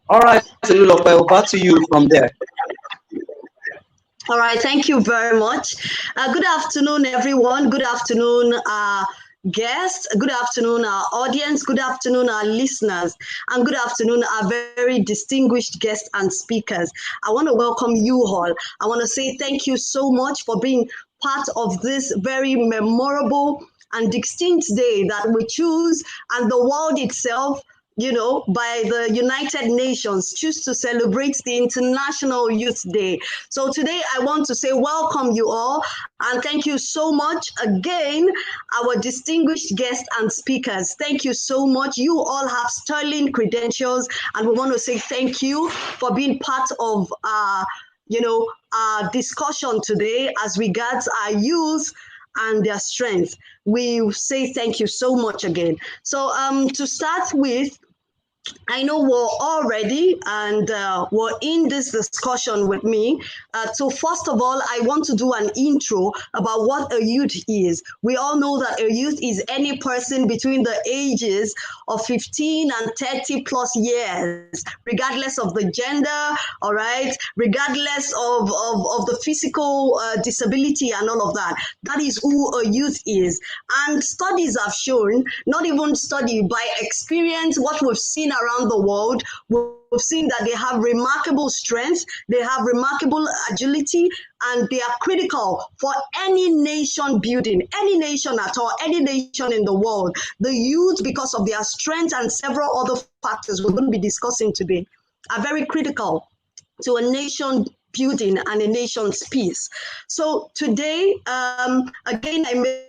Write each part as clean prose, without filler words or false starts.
All right, Tolulope, back to you from there. All right, thank you very much. Good afternoon, everyone. Good afternoon, guests. Good afternoon, our audience. Good afternoon, our listeners. And good afternoon, our very distinguished guests and speakers. I want to welcome you all. I want to say thank you so much for being part of this very memorable and distinct day that we choose, and the world itself, by the United Nations, choose to celebrate the International Youth Day. So today I want to say welcome you all, and thank you so much again, our distinguished guests and speakers. Thank you so much. You all have sterling credentials, and we want to say thank you for being part of our discussion today as regards our youth and their strength. We say thank you so much again. So to start with, I know we're all ready and we're in this discussion with me. So first of all, I want to do an intro about what a youth is. We all know that a youth is any person between the ages of 15 and 30 plus years, regardless of the gender, all right, regardless of the physical disability and all of that. That is who a youth is. And studies have shown, not even study, by experience, what we've seen around the world, we've seen that they have remarkable strength, they have remarkable agility, and they are critical for any nation building, any nation at all, any nation in the world. The youth, because of their strength and several other factors we're going to be discussing today, are very critical to a nation building and a nation's peace. So today, again, I may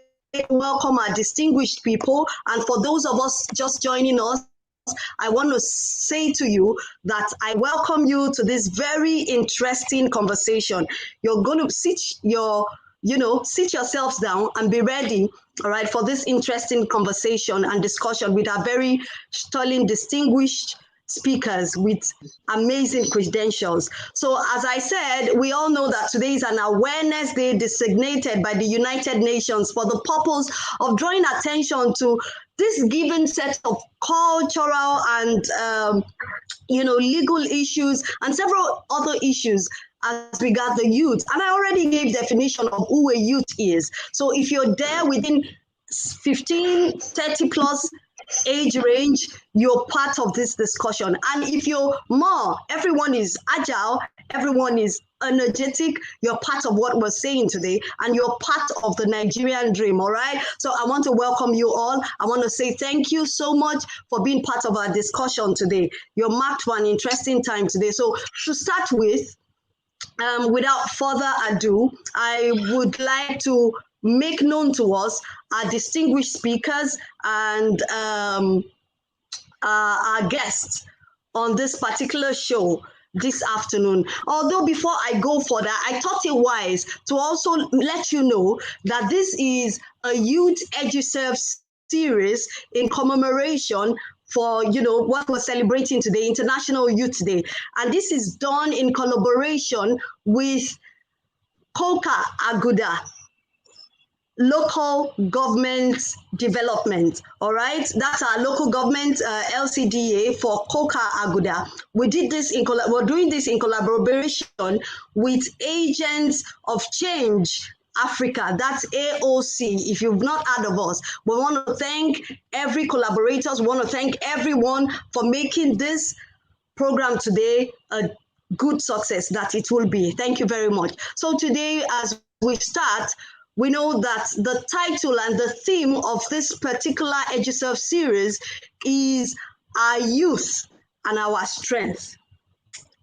welcome our distinguished people, and for those of us just joining us, I want to say to you that I welcome you to this very interesting conversation. You're going to sit yourselves down and be ready, all right, for this interesting conversation and discussion with our very sterling, distinguished speakers with amazing credentials. So as I said, we all know that today is an awareness day designated by the United Nations for the purpose of drawing attention to this given set of cultural and legal issues and several other issues as regards the youth. And I already gave definition of who a youth is. So if you're there within 15, 30 plus age range, you're part of this discussion. And if you're more, everyone is agile, everyone is energetic, you're part of what we're saying today, and you're part of the Nigerian dream, all right? So I want to welcome you all. I want to say thank you so much for being part of our discussion today. You're marked for an interesting time today. So to start with, without further ado, I would like to make known to us our distinguished speakers and our guests on this particular show this afternoon. Although before I go further, I thought it wise to also let you know that this is a Youth EduServe series in commemoration for what we're celebrating today, International Youth Day. And this is done in collaboration with Coca Aguda, local government development, all right? That's our local government LCDA for Coca Aguda. We're doing this in collaboration with Agents of Change Africa, that's AOC. If you've not heard of us, we want to thank every collaborators. We want to thank everyone for making this program today a good success that it will be. Thank you very much. So today, as we start, we know that the title and the theme of this particular EduServe series is our youth and our strength.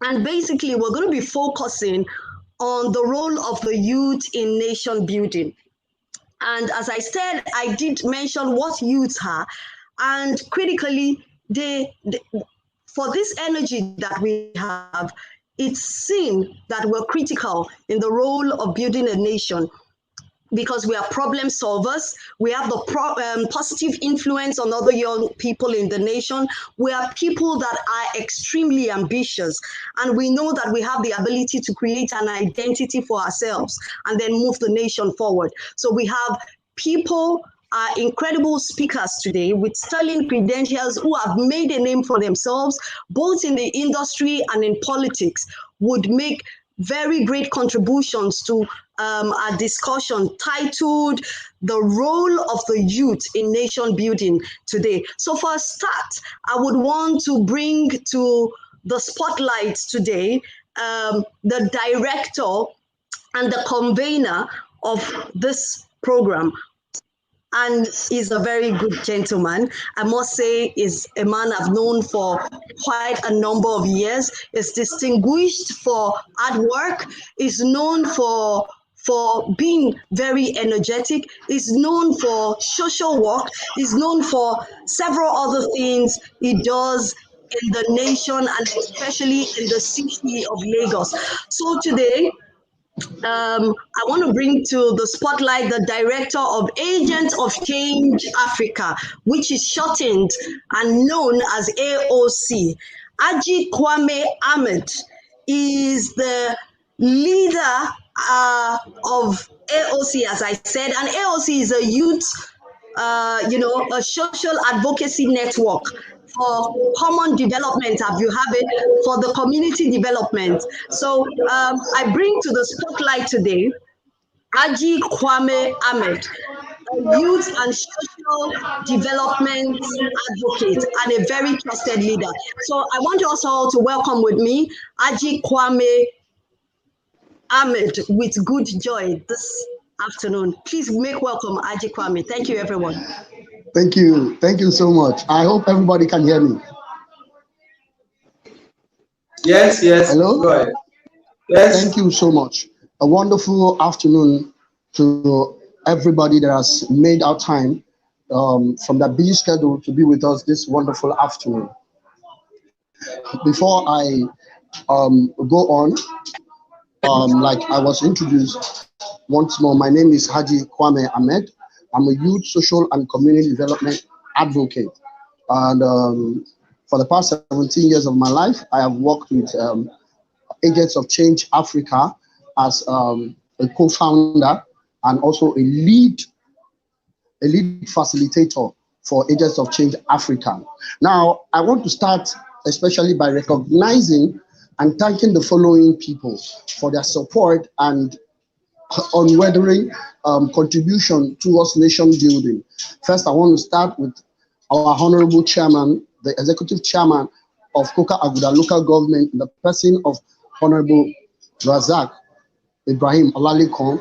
And basically, we're going to be focusing on the role of the youth in nation building. And as I said, I did mention what youths are, and critically, for this energy that we have, it's seen that we're critical in the role of building a nation because we are problem solvers. We have the positive influence on other young people in the nation. We are people that are extremely ambitious, and we know that we have the ability to create an identity for ourselves and then move the nation forward. So we have people, incredible speakers today with sterling credentials who have made a name for themselves, both in the industry and in politics, would make very great contributions to a discussion titled The Role of the Youth in Nation Building today. So for a start, I would want to bring to the spotlight today the director and the convener of this program. And he's a very good gentleman. I must say, is a man I've known for quite a number of years. Is distinguished for hard work. Is known for being very energetic. Is known for social work. Is known for several other things he does in the nation and especially in the city of Lagos. So today, I want to bring to the spotlight the director of Agents of Change Africa, which is shortened and known as AOC. Aji Kwame Ahmed is the leader of AOC, as I said, and AOC is a youth, a social advocacy network for common development, as you have it, for the community development. So I bring to the spotlight today Aji Kwame Ahmed, a youth and social development advocate and a very trusted leader. So I want us all to welcome with me Aji Kwame Ahmed with good joy this afternoon. Please make welcome Aji Kwame. Thank you, everyone. Thank you. Thank you so much. I hope everybody can hear me. Yes, yes. Hello? Go ahead. Yes. Thank you so much. A wonderful afternoon to everybody that has made our time from that busy schedule to be with us this wonderful afternoon. Before I go on, like I was introduced once more, my name is Haji Kwame Ahmed. I'm a youth, social, and community development advocate. And for the past 17 years of my life, I have worked with Agents of Change Africa as a co-founder and also a lead facilitator for Agents of Change Africa. Now, I want to start especially by recognizing and thanking the following people for their support and unwavering contribution towards nation building. First, I want to start with our honorable chairman, the executive chairman of Aguda local government, the person of Honorable Rasak Ibrahim Olalekan.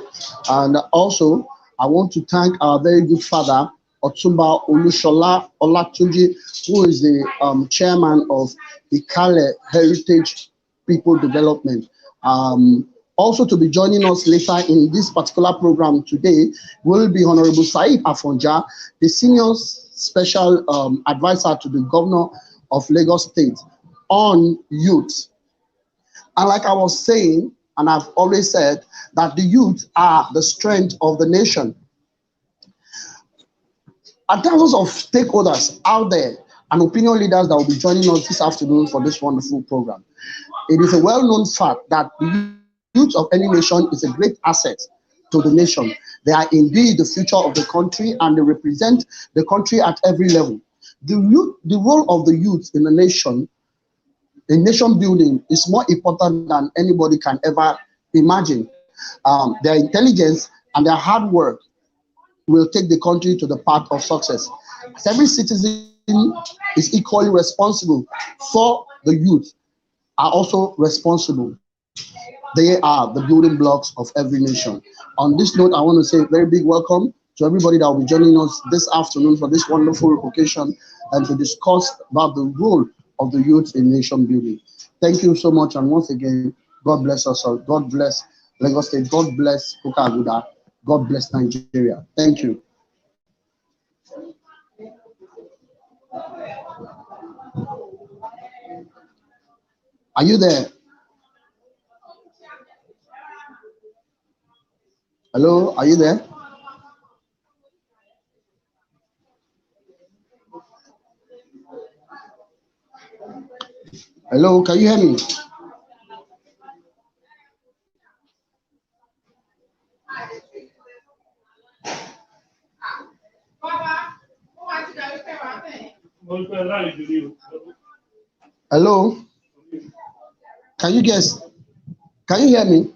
And also, I want to thank our very good father, Otumba Olushola Olatunji, who is the chairman of the Kale Heritage People Development. Also to be joining us later in this particular program today will be Honorable Said Afonja, the senior special advisor to the governor of Lagos State on youth. And like I was saying, and I've always said, that the youth are the strength of the nation. And thousands of stakeholders out there and opinion leaders that will be joining us this afternoon for this wonderful program. It is a well-known fact that the youth of any nation is a great asset to the nation. They are indeed the future of the country and they represent the country at every level. The role of the youth in nation building is more important than anybody can ever imagine. Their intelligence and their hard work will take the country to the path of success. As every citizen is equally responsible for the youth, are also responsible They are the building blocks of every nation. On this note, I want to say a very big welcome to everybody that will be joining us this afternoon for this wonderful occasion and to discuss about the role of the youth in nation building. Thank you so much. And once again, God bless us all. God bless Lagos State. God bless Aguda. God bless Nigeria. Thank you. Are you there? Hello, are you there? Hello, can you hear me? Hello, can you guess? Can you hear me?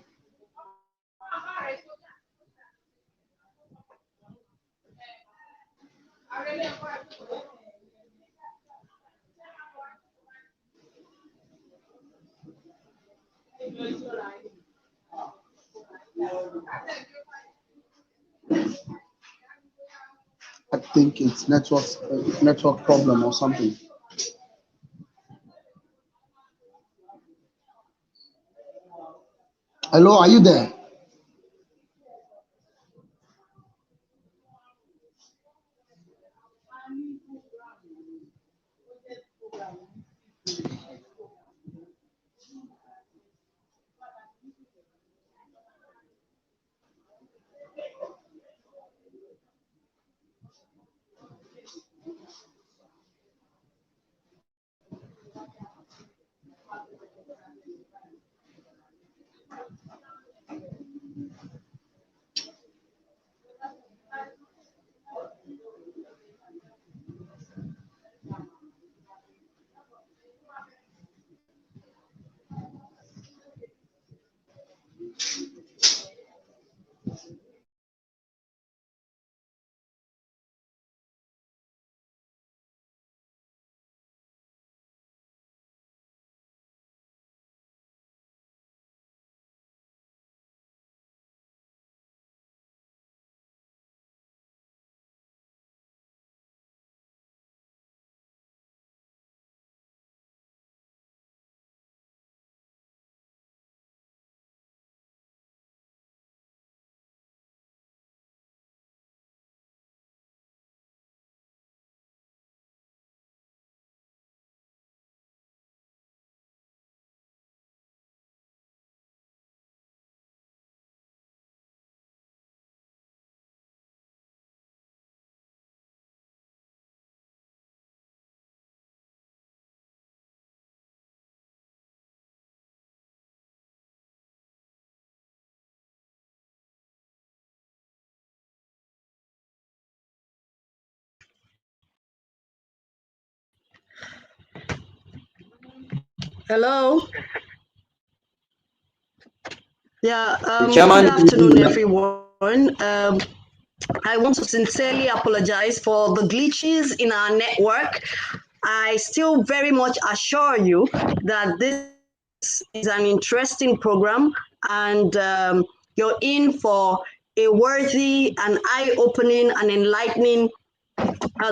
I think it's network problem or something. Hello, are you there? Hello. Yeah. Chairman, Good afternoon, everyone. I want to sincerely apologize for the glitches in our network. I still very much assure you that this is an interesting program, and you're in for a worthy and eye-opening and enlightening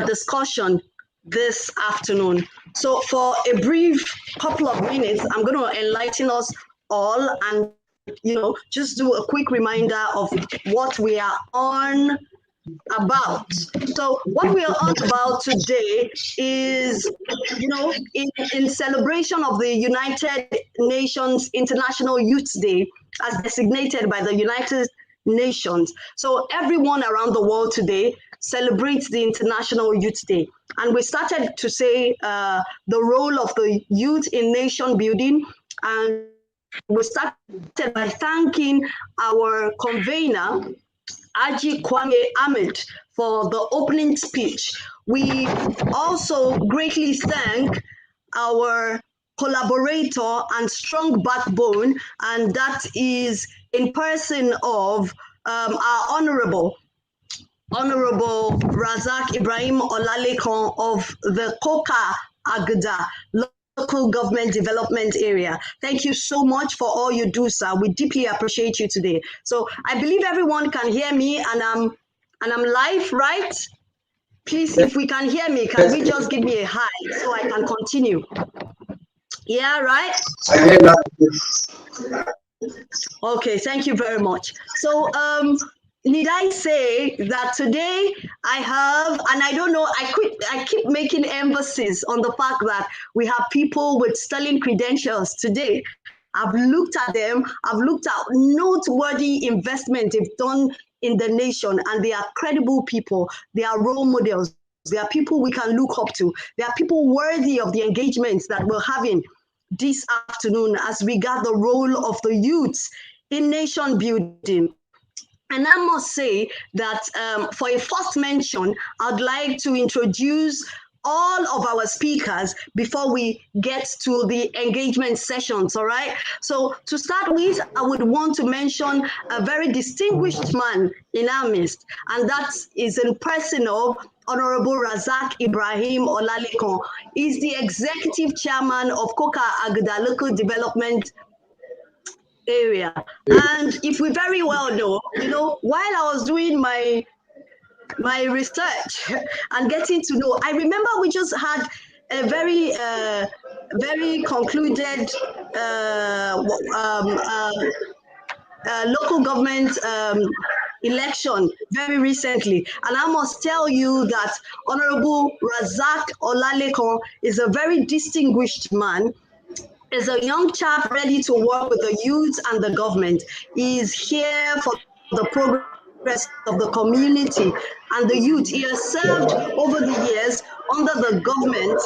discussion this afternoon. So, for a brief couple of minutes, I'm going to enlighten us all and just do a quick reminder of what we are on about. So, what we are on about today is, in celebration of the United Nations International Youth Day, as designated by the United Nations. So, everyone around the world today celebrates the International Youth Day. And we started to say the role of the youth in nation building. And we started by thanking our convener, Aji Kwame Ahmed, for the opening speech. We also greatly thank our collaborator and strong backbone, and that is in person of our Honorable Rasak Ibrahim Olalekan of the Aguda local government development area. Thank you so much for all you do, sir. We deeply appreciate you today. So I believe everyone can hear me, and I'm live, right? Please, if we can hear me, can we just give me a hi so I can continue? Yeah, right? Okay, thank you very much. So, need I say that today I have, and I don't know, I keep making emphasis on the fact that we have people with sterling credentials today. I've looked at them, I've looked at noteworthy investment they've done in the nation, and they are credible people, they are role models, they are people we can look up to, they are people worthy of the engagements that we're having this afternoon as regard the role of the youth in nation building. And I must say that for a first mention, I'd like to introduce all of our speakers before we get to the engagement sessions, all right? So to start with, I would want to mention a very distinguished man in our midst, and that is in person of Honorable Rasak Ibrahim Olalekan. He's the executive chairman of Koka Aguda Local Development area. And if we very well know, while I was doing my research and getting to know, I remember we just had a very concluded local government election very recently, and I must tell you that Honorable Rasak Olalekan is a very distinguished man, is a young chap ready to work with the youth and the government. He is here for the progress of the community and the youth. He has served over the years under the government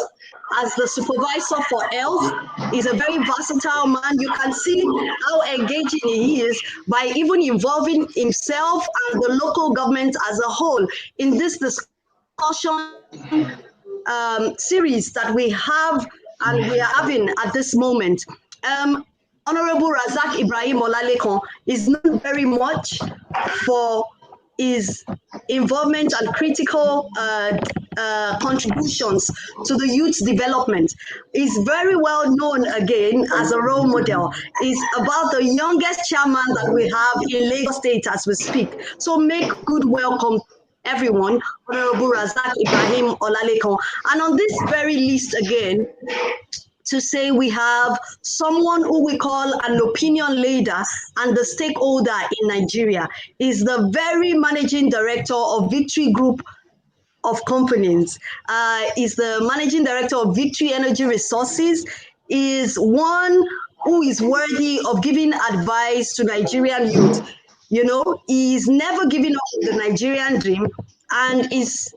as the supervisor for health. He's a very versatile man. You can see how engaging he is by even involving himself and the local government as a whole in this discussion series that we have and we are having at this moment. Honorable Rasak Ibrahim Olalekan is known very much for his involvement and critical contributions to the youth development. He's very well known again as a role model. He's about the youngest chairman that we have in Lagos State as we speak. So make good welcome everyone, Honorable Rasak Ibrahim Olalekan. And on this very list again, to say we have someone who we call an opinion leader and the stakeholder in Nigeria. Is the very managing director of Victory Group of companies, is the managing director of Victory Energy Resources, is one who is worthy of giving advice to Nigerian youth. He's never given up the Nigerian dream, and his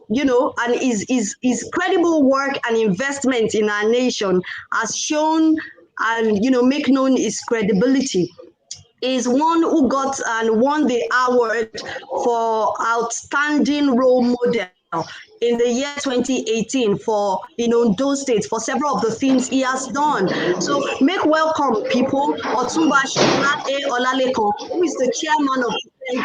credible work and investment in our nation has shown and make known his credibility. Is one who got and won the award for outstanding role model in the year 2018 for those states for several of the things he has done. So make welcome people, Otumba Shola Olalekan, who is the chairman of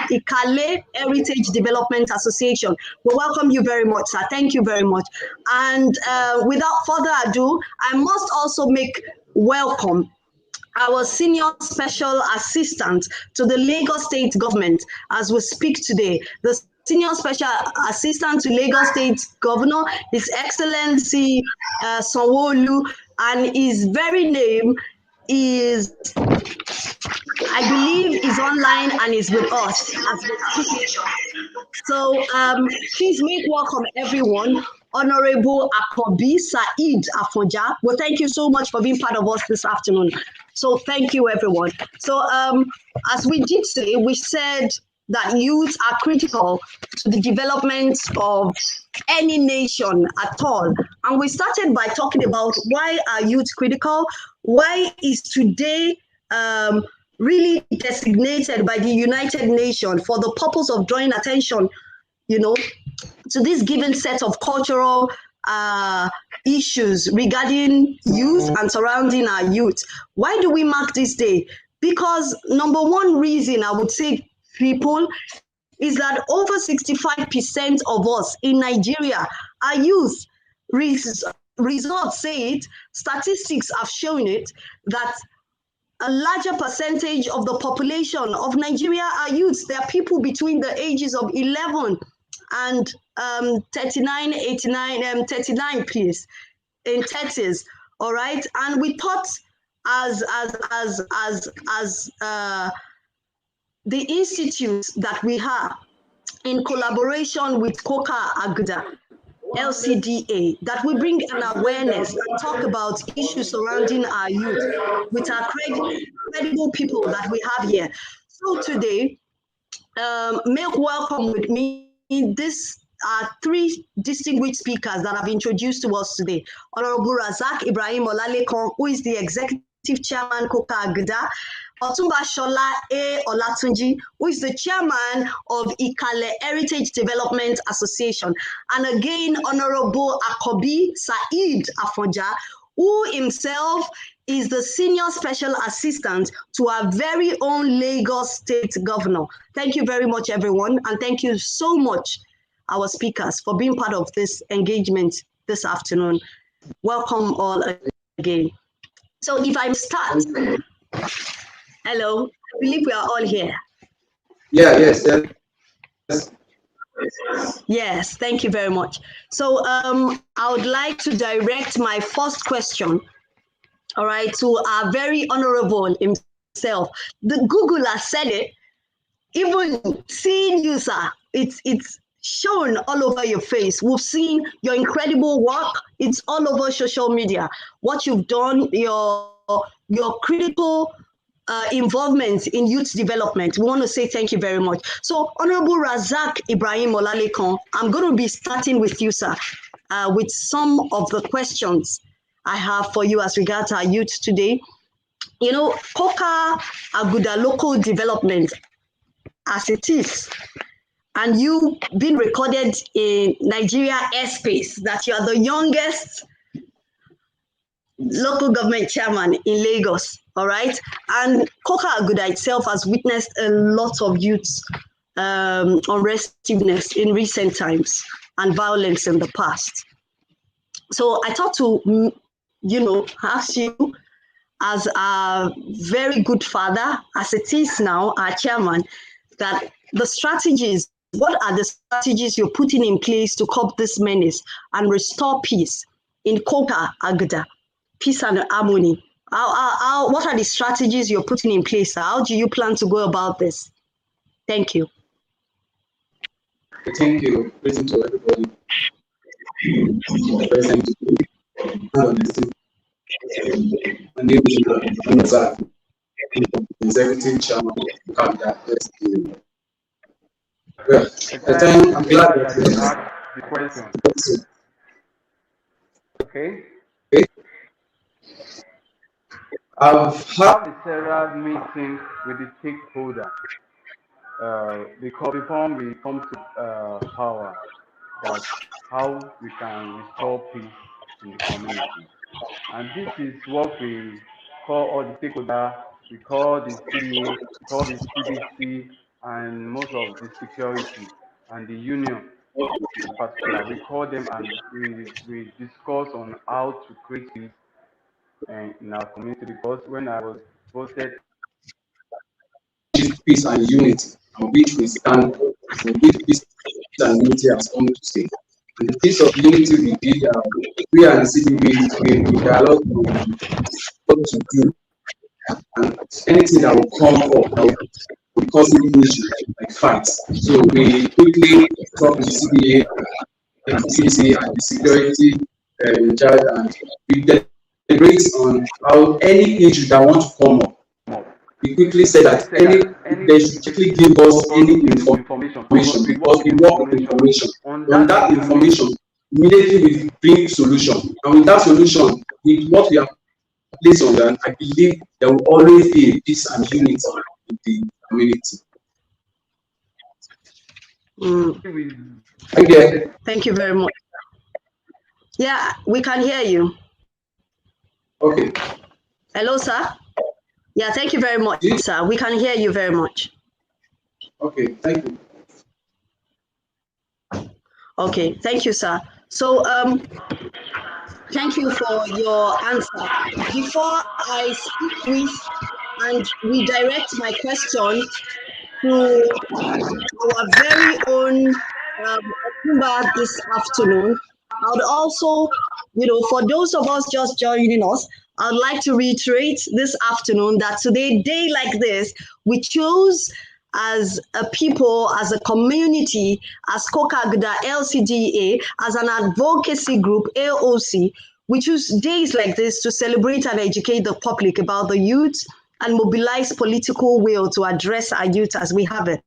Ikale Heritage Development Association. We welcome you very much, sir. Thank you very much. And without further ado, I must also make welcome our senior special assistant to the Lagos State government as we speak today. The senior special assistant to Lagos State Governor, His Excellency Sanwo-Olu, and his very name is, I believe, is online and is with us as we speak. So please make welcome everyone. Honorable Akobi Said Afonja. Well, thank you so much for being part of us this afternoon. So thank you, everyone. So as we did say, we said that youth are critical to the development of any nation at all. And we started by talking about why are youth critical? Why is today really designated by the United Nations for the purpose of drawing attention, to this given set of cultural issues regarding youth and surrounding our youth. Why do we mark this day? Because number one reason I would say, people, is that over 65% of us in Nigeria are youth. results say it, statistics have shown it, that a larger percentage of the population of Nigeria are youths. There are people between the ages of 11 and 39, 89, 39, please, in 30s. All right, and we thought as the institutes that we have, in collaboration with Coca Aguda, LCDA, that we bring an awareness and talk about issues surrounding our youth with our credible people that we have here. So today, make welcome with me this are three distinguished speakers that I've introduced to us today. Honorable Rasak Ibrahim Olalekan, who is the Executive Chairman, Coca Aguda. Otumba Shola A. Olatunji, who is the chairman of Ikale Heritage Development Association. And again, Honorable Akobi Said Afonja, who himself is the senior special assistant to our very own Lagos State Governor. Thank you very much, everyone. And thank you so much, our speakers, for being part of this engagement this afternoon. Welcome all again. So if I start, hello, I believe we are all here. Yeah, yes, yes. Yes, thank you very much. So I would like to direct my first question, all right, to our very honorable himself. The Google has said it, even seeing you, sir, it's shown all over your face. We've seen your incredible work. It's all over social media. What you've done, your critical involvement in youth development. We want to say thank you very much. So, Honorable Rasak Ibrahim Olalekan, I'm going to be starting with you, sir, with some of the questions I have for you as regards our youth today. You know, Coca Aguda local development, as it is, and you been recorded in Nigeria airspace, that you are the youngest local government chairman in Lagos, all right? And Coca Aguda itself has witnessed a lot of youth unrestiveness in recent times and violence in the past. So I thought to, ask you as a very good father, as it is now, our chairman, that the strategies, what are the strategies you're putting in place to curb this menace and restore peace in Coca Aguda? Peace and harmony. What are the strategies you're putting in place? How do you plan to go about this? Thank you. Thank you. Greeting to everybody present today. My name is Rasak, Executive Chairman of Canada SDA. Well, I'm glad that you asked the question. Okay. I've had several meetings with the stakeholders before we come to power, that's how we can restore peace in the community. And this is what we call all the stakeholders, we call the CDA, we call the CBC, and most of the security and the union in particular. We call them and we discuss on how to create peace in our community, because when I was voted, peace and unity, on which we stand for, which peace and unity has come to stay. And the piece of unity we did, we and the city, we dialogue what to do, and anything that will come up that will cause an issue, like fights. So we quickly talk with the CDA, and the CBC, and the security in charge, and we deliberate on how any issue that wants to come up. We quickly say that they should quickly give us any information because we work with information. On that information, immediately we bring solution. And with that solution, with what we have placed on that, I believe there will always be a peace and unity in the community. Okay. Thank you very much. Yeah, we can hear you. Okay. Hello, sir. Yeah, thank you very much, sir. We can hear you very much. Okay, thank you. Okay, thank you, sir. So Thank you for your answer. Before I speak with and redirect my question to our very own Otumba this afternoon, I would also, for those of us just joining us, I'd like to reiterate this afternoon that today, day like this, we chose as a people, as a community, as Aguda, LCDA, as an advocacy group, AOC, we choose days like this to celebrate and educate the public about the youth and mobilize political will to address our youth as we have it.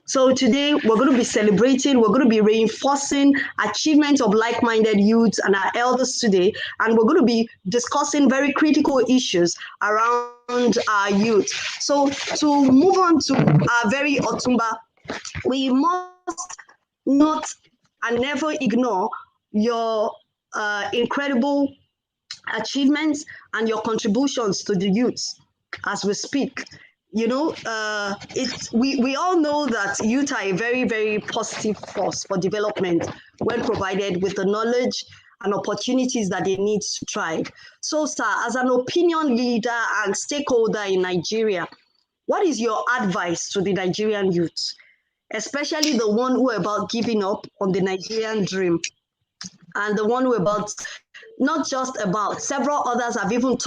So today we're going to be celebrating, we're going to be reinforcing achievements of like-minded youths and our elders today, and we're going to be discussing very critical issues around our youth. So to move on to our very Otumba, we must not and never ignore your incredible achievements and your contributions to the youth as we speak. We all know that youth are a very, very positive force for development when provided with the knowledge and opportunities that they need to thrive. So, sir, as an opinion leader and stakeholder in Nigeria, what is your advice to the Nigerian youth, especially the one who are about giving up on the Nigerian dream and the one who are about, not just about, several others have even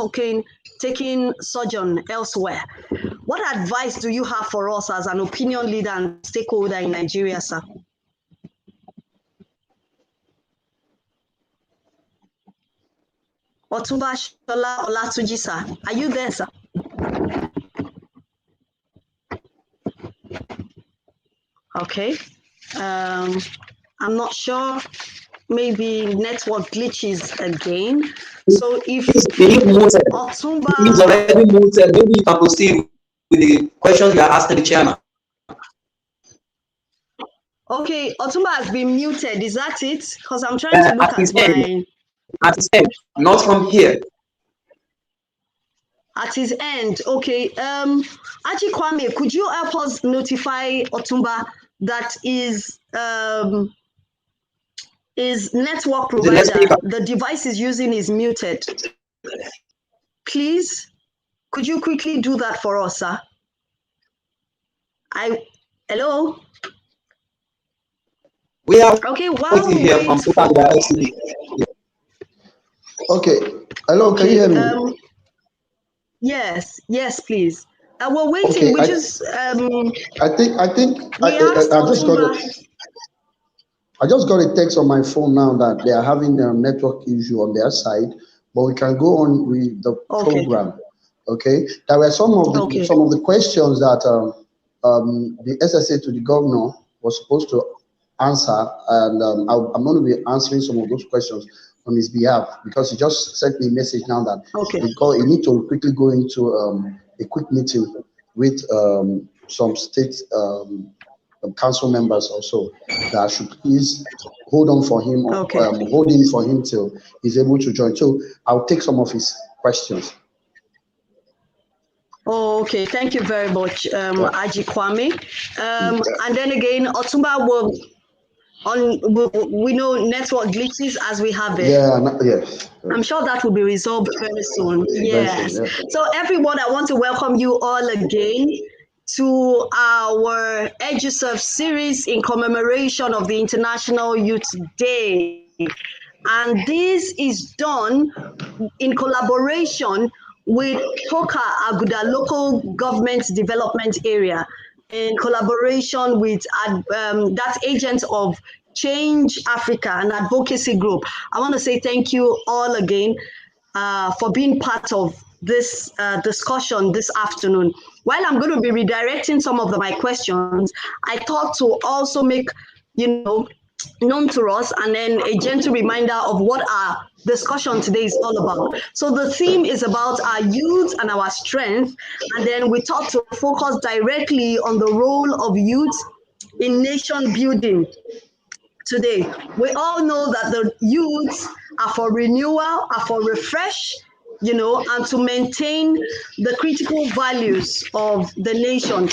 taken sojourn elsewhere. What advice do you have for us as an opinion leader and stakeholder in Nigeria, sir? Otumba Shola Olatunji, sir. Are you there, sir? Okay. I'm not sure. Maybe network glitches again. So if Otumba... He's already muted. Maybe you can proceed with the questions you are asking the chairman. Okay, Otumba has been muted. Is that it? Because I'm trying to look at my... At his end, not from here. At his end, okay. Aji Kwame, could you help us notify Otumba that is network provider, the device is using is muted? Please, could you quickly do that for us, sir? Hello? We are okay, while we here wait from LCDA. Okay. Hello, can you hear me? Yes, please. We're waiting. Okay, I just got a text on my phone now that they are having a network issue on their side, but we can go on with the program. Okay. There were some of the questions that the SSA to the governor was supposed to answer, and I'm going to be answering some of those questions on his behalf, because he just sent me a message now that he need to quickly go into a quick meeting with some state council members also, that I should please hold on for him, hold in for him till he's able to join. So I'll take some of his questions. Oh, okay. Thank you very much, Aji Kwame. And then again, Otumba will we know network glitches as we have it. Yes. I'm sure that will be resolved very soon. Yes. So everyone, I want to welcome you all again to our EduServe series in commemoration of the International Youth Day. And this is done in collaboration with TOCA Aguda Local Government Development Area, in collaboration with that agent of Change Africa, an advocacy group. I want to say thank you all again for being part of this discussion this afternoon. While I'm going to be redirecting some of my questions, I thought to also make, known to us, and then a gentle reminder of what our discussion today is all about. So the theme is about our youth and our strength, and then we thought to focus directly on the role of youth in nation building today. We all know that the youths are for renewal, are for refresh, and to maintain the critical values of the nation.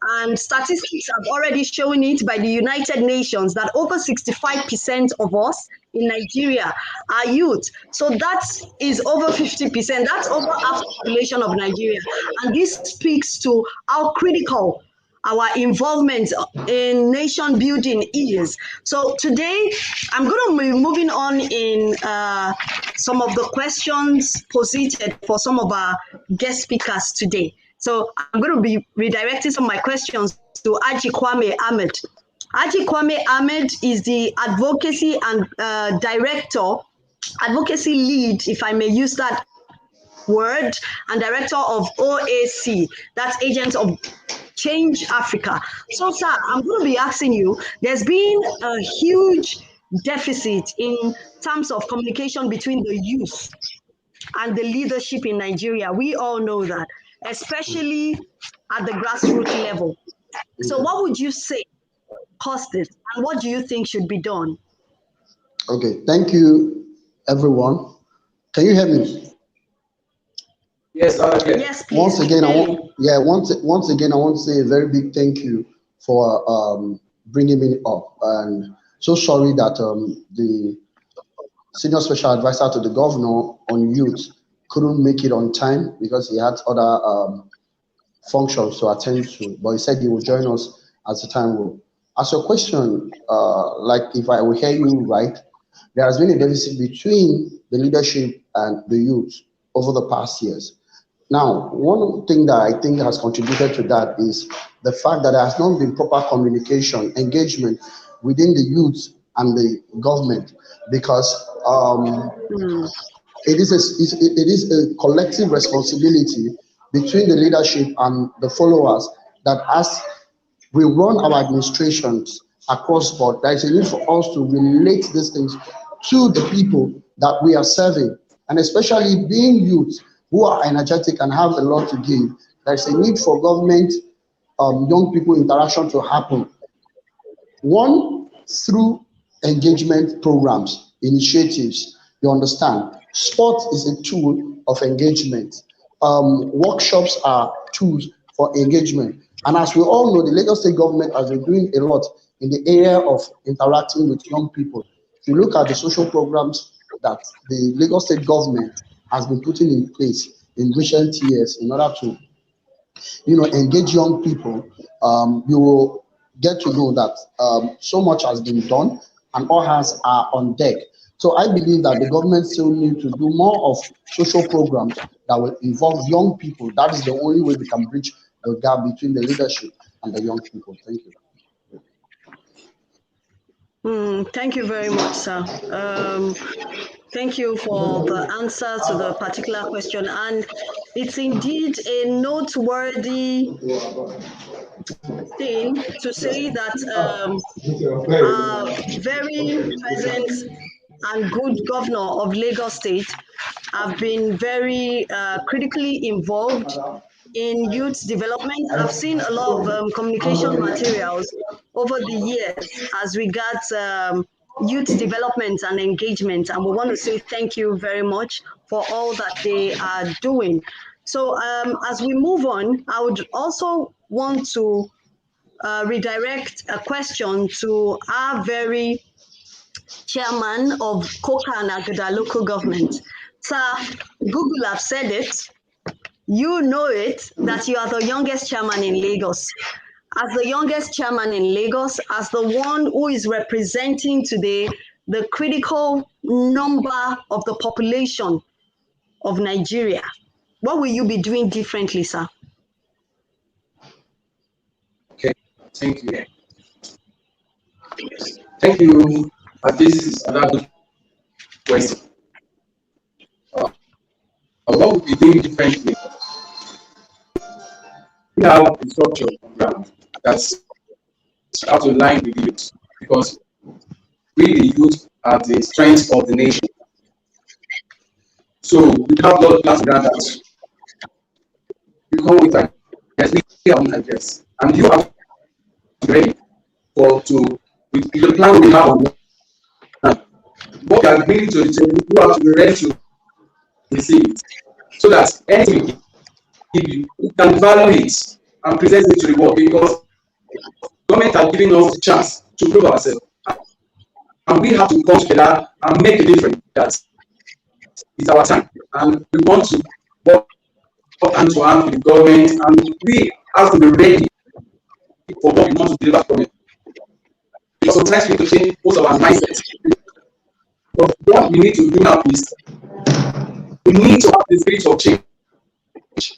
And statistics have already shown it by the United Nations that over 65% of us in Nigeria are youth. So that is over 50%. That's over half the population of Nigeria. And this speaks to how critical our involvement in nation building is. So today, I'm going to be moving on in some of the questions posited for some of our guest speakers today. So I'm going to be redirecting some of my questions to Aji Kwame Ahmed. Aji Kwame Ahmed is the advocacy and advocacy lead, if I may use that word, and director of OAC, that's Agents of Change Africa. So, sir, I'm going to be asking you, there's been a huge deficit in terms of communication between the youth and the leadership in Nigeria. We all know that, especially at the grassroots level. So what would you say caused this, and what do you think should be done? Okay, thank you, everyone. Can you hear me? Yes, Yes, please. Once again, once again, I want to say a very big thank you for bringing me up. And so sorry that the senior special advisor to the governor on youth couldn't make it on time because he had other functions to attend to. But he said he will join us as the time will. As your question, like if I will hear you right, there has been a deficit between the leadership and the youth over the past years. Now, one thing that I think has contributed to that is the fact that there has not been proper communication, engagement within the youth and the government, because it is a collective responsibility between the leadership and the followers that as we run our administrations across board, there is a need for us to relate these things to the people that we are serving, and especially being youth who are energetic and have a lot to give. There's a need for government young people interaction to happen. One, through engagement programs, initiatives. You understand? Sport is a tool of engagement. Workshops are tools for engagement. And as we all know, the Lagos State government has been doing a lot in the area of interacting with young people. If you look at the social programs that the Lagos State government has been putting in place in recent years in order to, engage young people, you will get to know that so much has been done and all hands are on deck. So I believe that the government still need to do more of social programs that will involve young people. That is the only way we can bridge the gap between the leadership and the young people. Thank you. Thank you very much, sir. Thank you for the answer to the particular question. And it's indeed a noteworthy thing to say that our very present and good governor of Lagos State have been very critically involved in youth development. I've seen a lot of communication materials over the years as regards youth development and engagement, and we want to say thank you very much for all that they are doing. So as we move on, I would also want to redirect a question to our very chairman of Koka and Aguda local government. Sir, Google have said it. You know it, that you are the youngest chairman in Lagos. As the youngest chairman in Lagos, as the one who is representing today the critical number of the population of Nigeria, what will you be doing differently, sir? Okay, thank you. Thank you. This is another good question. What will we be doing differently? We have a structure program that's out to line with the youth, because we, the youth, are the strength of the nation. So we have a lot of plans around that. We come with ideas, and you have to be ready with the plan we have. What we are bringing to the table, you have to be ready to receive it, so that anything you can value it and present it to the world, because government are giving us the chance to prove ourselves. And and we have to come together and make a difference. That it's our time, and we want to work hand to hand with the government, and we have to be ready for what we want to deliver from it. Because sometimes we need to change most of our mindsets. But what we need to do now is we need to have the spirit of change,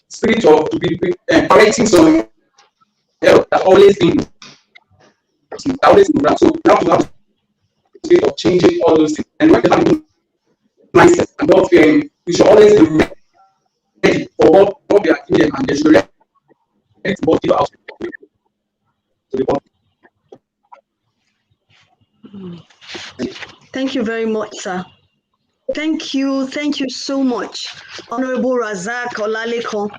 spirit of to be correcting some error that always been around. So we have to have the spirit of changing all those things. And when we have a mindset and not fearing, we should always be ready for what we are in, and they should ready to give out to the public. Thank you very much, sir. Thank you so much, Honorable Rasak Olalekan.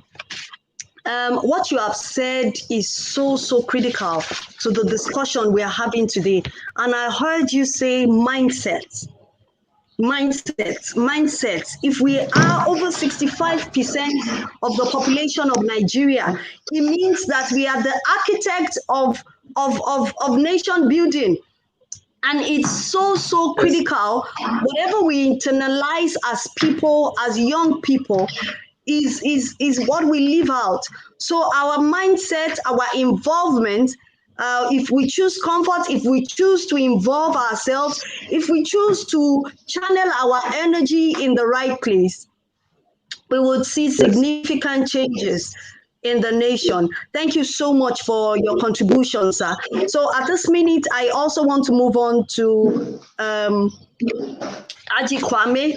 What you have said is so critical to the discussion we are having today. And I heard you say mindsets. If we are over 65% of the population of Nigeria, it means that we are the architect of nation building. And it's so critical. Whatever we internalize as people, as young people, is what we live out. So our mindset, our involvement, if we choose comfort, if we choose to involve ourselves, if we choose to channel our energy in the right place, we would see significant changes in the nation. Thank you so much for your contribution, sir. So at this minute, I also want to move on to Aji Kwame.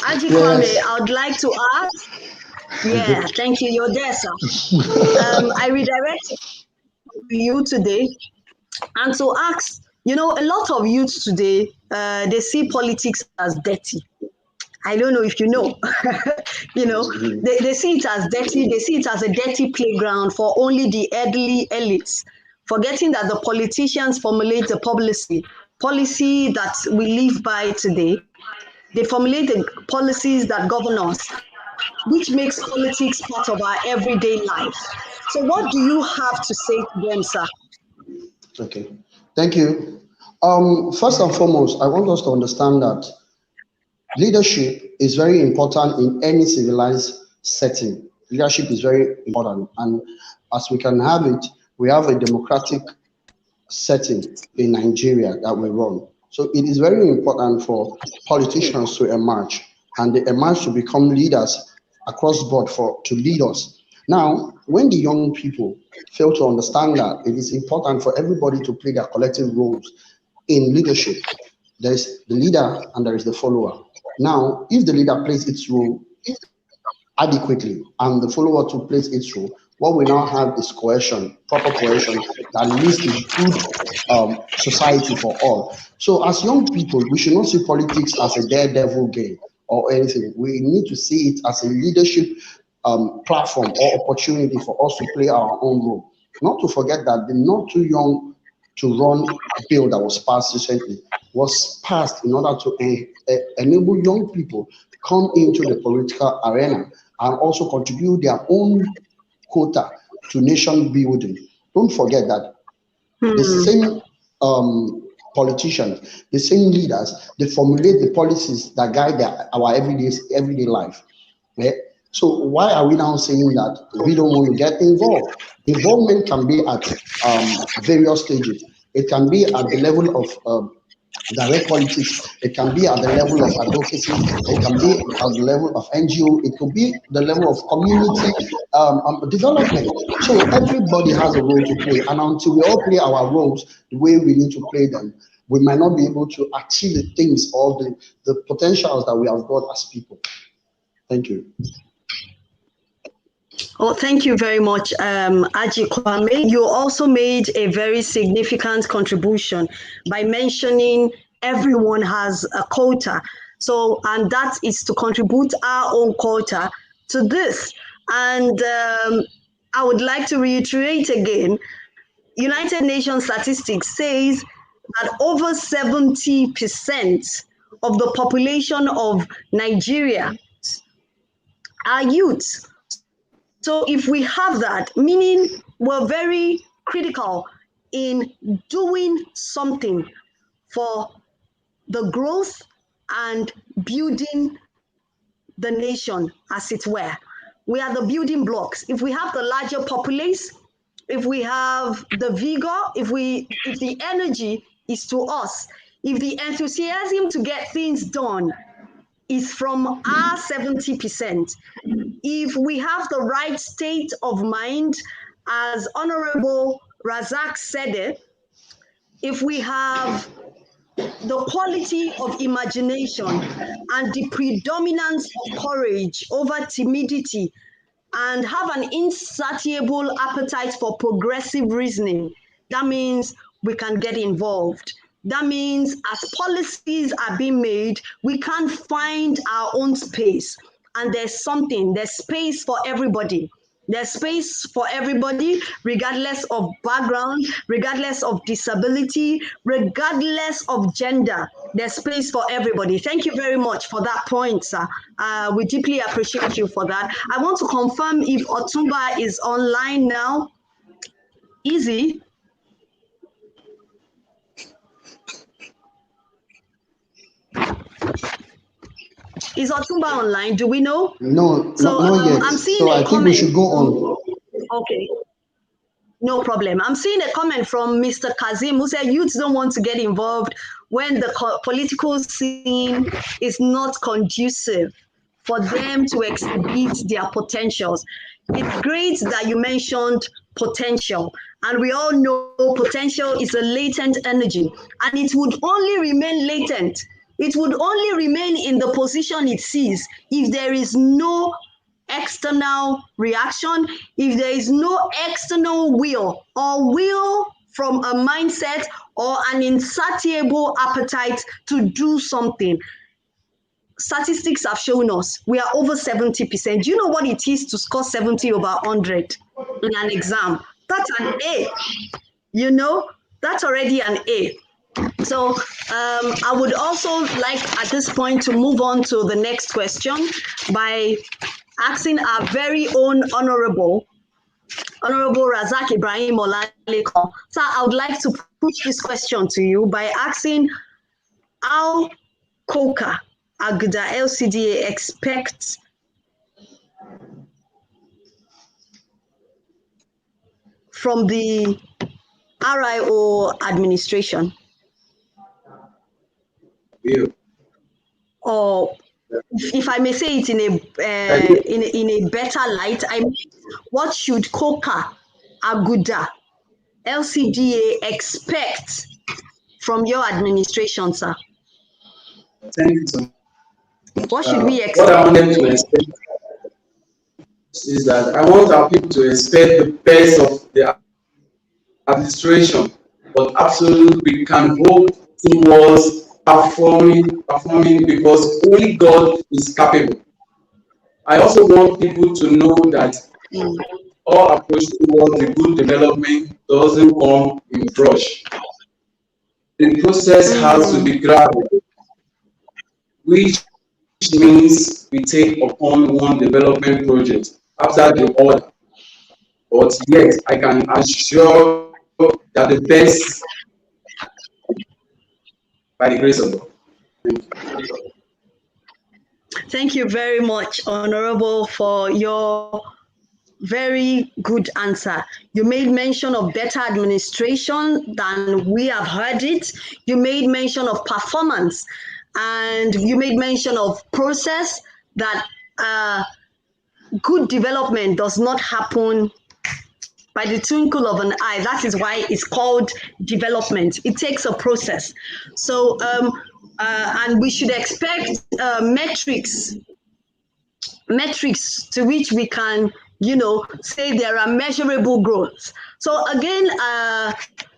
Aji Kwame, I would like to ask. Yeah, thank you. You're there, sir. I redirect you today and to ask, a lot of youths today, they see politics as dirty. I don't know if you know, they see it as dirty. They see it as a dirty playground for only the elderly elites, forgetting that the politicians formulate the policy that we live by today. They formulate the policies that govern us, which makes politics part of our everyday life. So what do you have to say to them, sir? Okay, thank you. First and foremost, I want us to understand that leadership is very important in any civilized setting. Leadership is very important, and as we can have it, we have a democratic setting in Nigeria that we run. So it is very important for politicians to emerge, and they emerge to become leaders across board to lead us. Now, when the young people fail to understand that it is important for everybody to play their collective roles in leadership, there is the leader and there is the follower. Now, if the leader plays its role adequately and the follower to plays its role, what we now have is cohesion, proper cohesion that leads to good society for all. So as young people, we should not see politics as a daredevil game or anything. We need to see it as a leadership platform or opportunity for us to play our own role. Not to forget that the Not Too Young to Run bill that was passed recently was passed in order to enable young people come into the political arena and also contribute their own quota to nation building. Don't forget that the same politicians, the same leaders, they formulate the policies that guide our everyday life. Yeah? So why are we now saying that we don't want to get involved? Involvement can be at various stages. It can be at the level of direct politics, it can be at the level of advocacy, it can be at the level of NGO, it could be the level of community development. So everybody has a role to play, and until we all play our roles the way we need to play them, we might not be able to achieve the things or the potentials that we have got as people. Thank you. Oh, thank you very much, Aji Kwame. You also made a very significant contribution by mentioning everyone has a quota. So, and that is to contribute our own quota to this. And I would like to reiterate again, United Nations statistics says that over 70% of the population of Nigeria are youths. So if we have that, meaning we're very critical in doing something for the growth and building the nation, as it were. We are the building blocks. If we have the larger populace, if we have the vigor, if the energy is to us, if the enthusiasm to get things done is from our 70%, if we have the right state of mind, as Honorable Rasaq said it, if we have the quality of imagination and the predominance of courage over timidity, and have an insatiable appetite for progressive reasoning, that means we can get involved. That means as policies are being made, we can't find our own space. And there's space for everybody. There's space for everybody, regardless of background, regardless of disability, regardless of gender. There's space for everybody. Thank you very much for that point, sir. We deeply appreciate you for that. I want to confirm if Otumba is online now. Easy. Is Otumba online? Do we know? No, So not yet. I'm seeing So a I think we should go on. Okay. No problem. I'm seeing a comment from Mr. Kazim who said youths don't want to get involved when the political scene is not conducive for them to exhibit their potentials. It's great that you mentioned potential, and we all know potential is a latent energy, and it would only remain latent. It would only remain in the position it sees if there is no external reaction, if there is no external will or will from a mindset or an insatiable appetite to do something. Statistics have shown us we are over 70%. Do you know what it is to score 70 over 100 in an exam? That's an A. You know, that's already an A. So I would also like at this point to move on to the next question by asking our very own Honorable Rasak Ibrahim Olalekan. So I would like to push this question to you by asking how COCA, Aguda LCDA expects from the RIO administration? Yeah. Or if I may say it in a better light, I mean, what should COCA, Aguda, LCDA expect from your administration, sir? Thank you so much. What should we What expect? I want them to expect is that I want our people to expect the best of the administration, but absolutely we can hope towards performing because only God is capable. I also want people to know that all approach towards the good development doesn't come in rush. The process has to be gradual, which means we take upon one development project after the other. But yet, I can assure that the best by the grace of God. Thank you very much, Honorable, for your very good answer. You made mention of better administration than we have heard it. You made mention of performance, and you made mention of process, that good development does not happen by the twinkle of an eye. That is why it's called development. It takes a process. So, and we should expect metrics to which we can, say there are measurable growths. So again,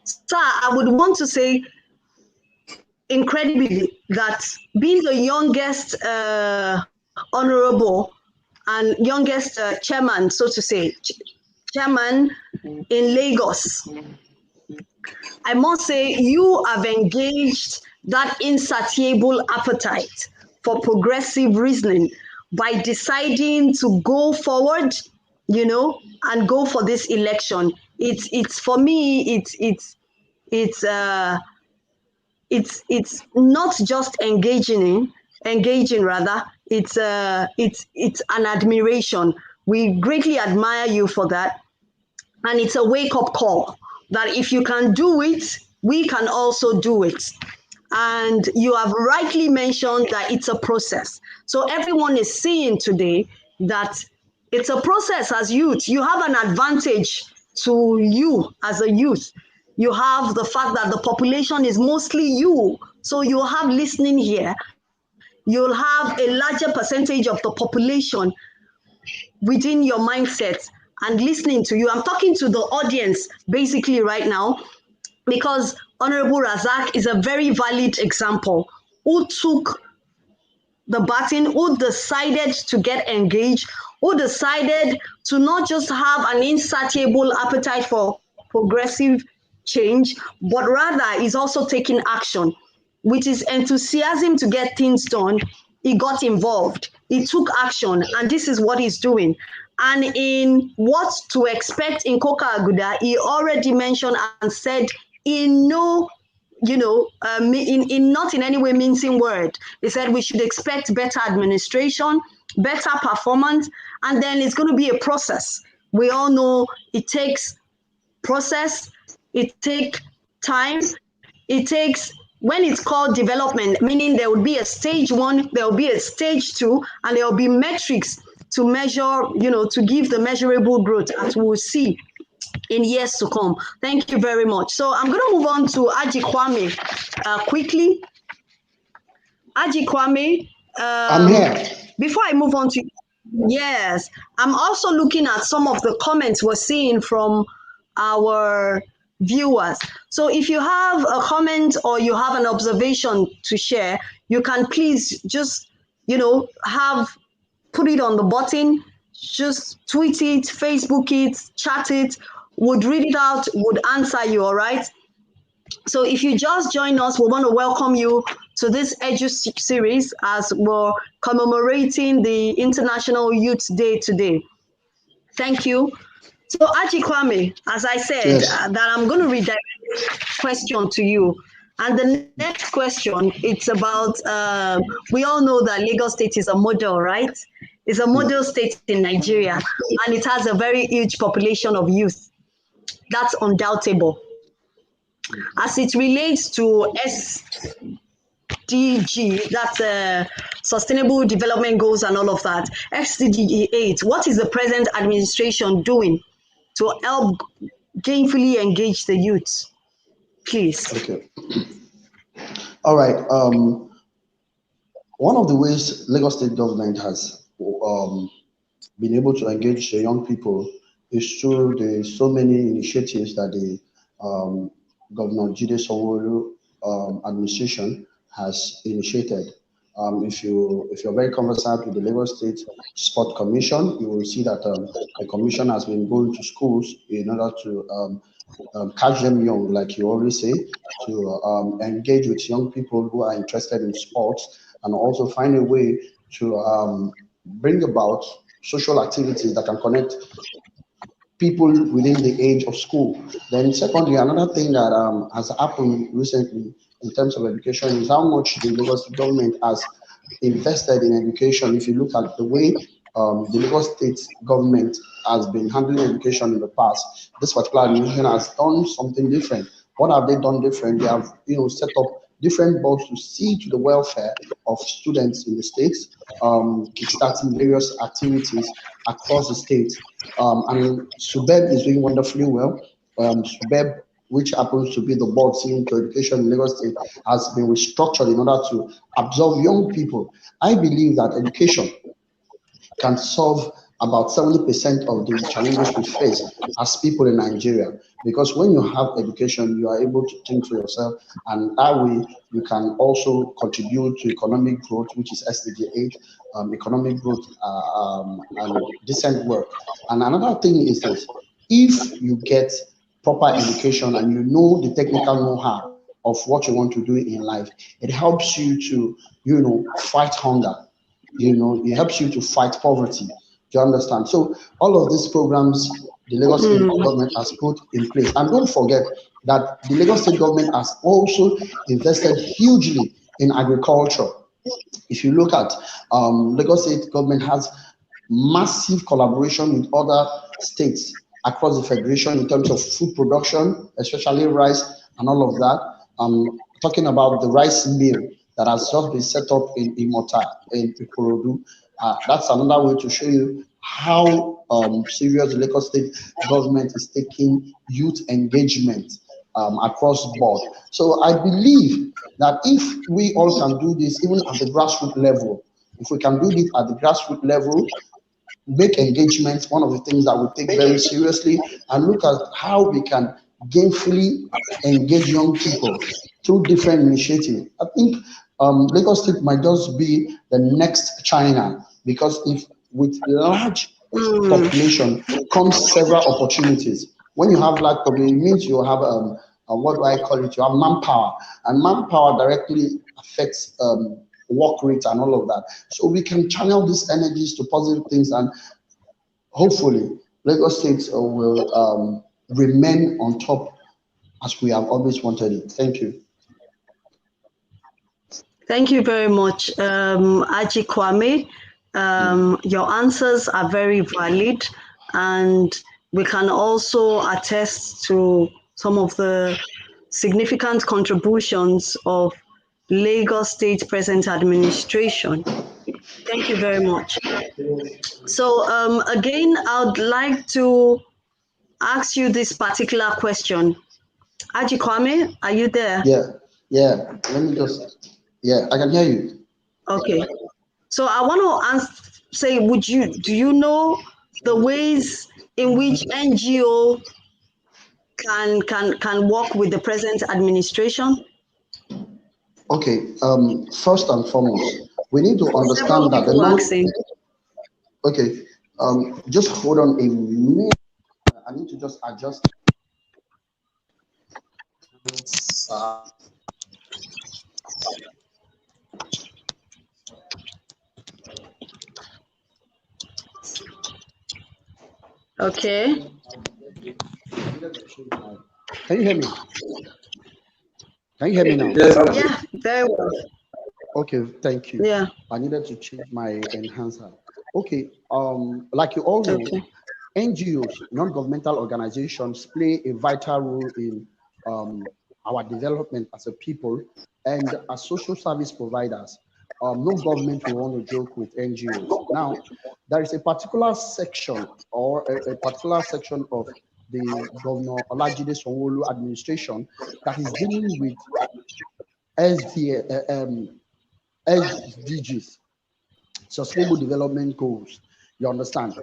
sir, I would want to say incredibly that being the youngest honorable and youngest chairman, so to say, chairman in Lagos, I must say you have engaged that insatiable appetite for progressive reasoning by deciding to go forward, and go for this election. It's for me, it's it's not just engaging rather. It's an admiration. We greatly admire you for that, and it's a wake-up call that if you can do it, we can also do it. And you have rightly mentioned that it's a process. So everyone is seeing today that it's a process. As youth, you have an advantage to you as a youth. You have the fact that the population is mostly you. So you'll have listening here. You'll have a larger percentage of the population within your mindset and listening to you. I'm talking to the audience basically right now, because Honorable Razak is a very valid example who took the baton, who decided to get engaged, who decided to not just have an insatiable appetite for progressive change, but rather is also taking action. With his enthusiasm to get things done, he got involved, he took action, and this is what he's doing. And in what to expect in Coca Aguda, he already mentioned and said in no in not in any way mincing word. He said we should expect better administration, better performance, and then it's going to be a process. We all know it takes process, it takes time, it takes, when it's called development, meaning there will be a stage one, there will be a stage two, and there will be metrics to measure, to give the measurable growth as we'll see in years to come. Thank you very much. So I'm going to move on to Aji Kwame quickly. Aji Kwame, I'm here. before I move on to, yes, I'm also looking at some of the comments we're seeing from our viewers. So if you have a comment or you have an observation to share, you can please just, put it on the button, just tweet it, Facebook it, chat it, would read it out, would answer you, all right? So if you just join us, we want to welcome you to this Edu series as we're commemorating the International Youth Day today. Thank you. So Aji Kwame, as I said, Yes. that I'm going to redirect the question to you. And the next question, it's about, we all know that Lagos State is a model, right? It's a model state in Nigeria, and it has a very huge population of youth. That's undoubtable. As it relates to SDG, that's Sustainable Development Goals and all of that, SDG 8, what is the present administration doing to help gainfully engage the youth? Please. Okay. All right. One of the ways Lagos State government has been able to engage the young people is through the so many initiatives that the Governor Jide Sanwo-Olu administration has initiated. If you're very conversant with the Lagos State Sport Commission, you will see that the commission has been going to schools in order to catch them young, like you always say, to engage with young people who are interested in sports, and also find a way to bring about social activities that can connect people within the age of school. Then secondly, another thing that has happened recently in terms of education is how much the Lagos government has invested in education. If you look at the way the Lagos State government has been handling education in the past, this particular administration has done something different. What have they done different? They have, set up different boards to see to the welfare of students in the states, kickstarting various activities across the state. And SUBEB is doing wonderfully well. SUBEB, which happens to be the board seeing to education in Lagos State, has been restructured in order to absorb young people. I believe that education can solve about 70% of the challenges we face as people in Nigeria. Because when you have education, you are able to think for yourself, and that way you can also contribute to economic growth, which is SDG 8, economic growth and decent work. And another thing is this: if you get proper education and you know the technical know-how of what you want to do in life, it helps you to, fight hunger. It helps you to fight poverty. Do you understand? So all of these programs the Lagos State government has put in place. And don't forget that the Lagos State government has also invested hugely in agriculture. If you look at Lagos State government has massive collaboration with other states across the federation in terms of food production, especially rice and all of that. Talking about the rice mill that has just been set up in Imota, in Ikorodu. That's another way to show you how serious the Lagos State government is taking youth engagement across board. So I believe that if we all can do this, even at the grassroots level, if we can do it at the grassroots level, make engagement one of the things that we take very seriously, and look at how we can gainfully engage young people through different initiatives. I think Lagos State might just be the next China, because if with large population comes several opportunities. When you have large population, it means you have what do I call it? You have manpower, and manpower directly affects work rate and all of that. So we can channel these energies to positive things, and hopefully Lagos State will remain on top as we have always wanted it. Thank you. Thank you very much, Aji Kwame. Your answers are very valid, and we can also attest to some of the significant contributions of Lagos State present administration. Thank you very much. So again, I would like to ask you this particular question. Aji Kwame, are you there? Yeah. Let me just. Yeah, I can hear you. Okay. So I want to say, do you know the ways in which NGO can work with the present administration? Okay. First and foremost, we need to understand that the Okay. Just hold on a minute. I need to just adjust. Okay. Can you hear me? Can you hear me now? Yeah, very well. Okay, thank you. Yeah. I needed to change my enhancer. Okay, like you all know, NGOs, non-governmental organizations, play a vital role in our development as a people, and as social service providers. No government will want to joke with NGOs. Now, there is a particular section or a particular section of the Governor Olajide Sanwo-Olu administration that is dealing with SDGs, Sustainable Development Goals. You understand?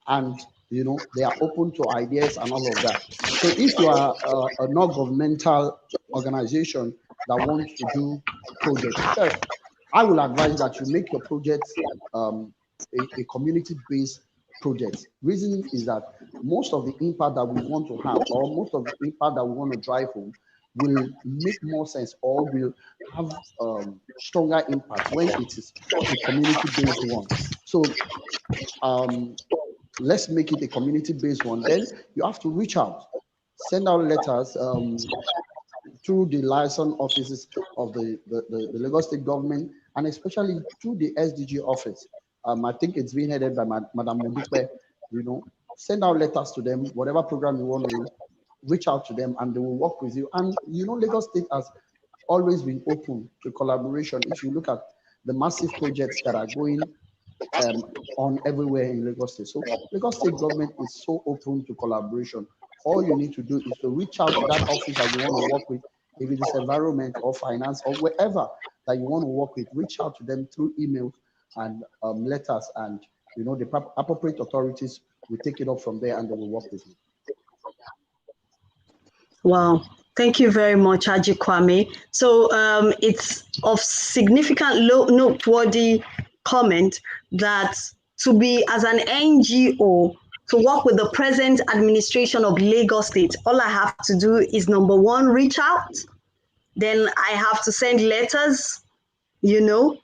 And you know they are open to ideas and all of that. So if you are a non-governmental organization that wants to do projects, first, I will advise that you make your projects a community-based project. Reason is that most of the impact that we want to have, or most of the impact that we want to drive home, will make more sense or will have stronger impact when it is a community-based one. So let's make it a community-based one. Then you have to reach out, send out letters through the liaison offices of the Lagos State government, and especially through the SDG office. I think it's being headed by Madam Modupe. You know, send out letters to them, whatever program you want to do, reach out to them, and they will work with you. And you know, Lagos State has always been open to collaboration. If you look at the massive projects that are going on everywhere in Lagos State. So Lagos State government is so open to collaboration. All you need to do is to reach out to that office that you want to work with, if it is environment or finance or wherever that you want to work with, reach out to them through emails and letters, and you know the appropriate authorities will take it up from there and they will work with you. Wow. Thank you very much, Aji Kwame. So it's of significant noteworthy comment that to be as an NGO, to work with the present administration of Lagos State, all I have to do is number one, reach out. Then I have to send letters, you know,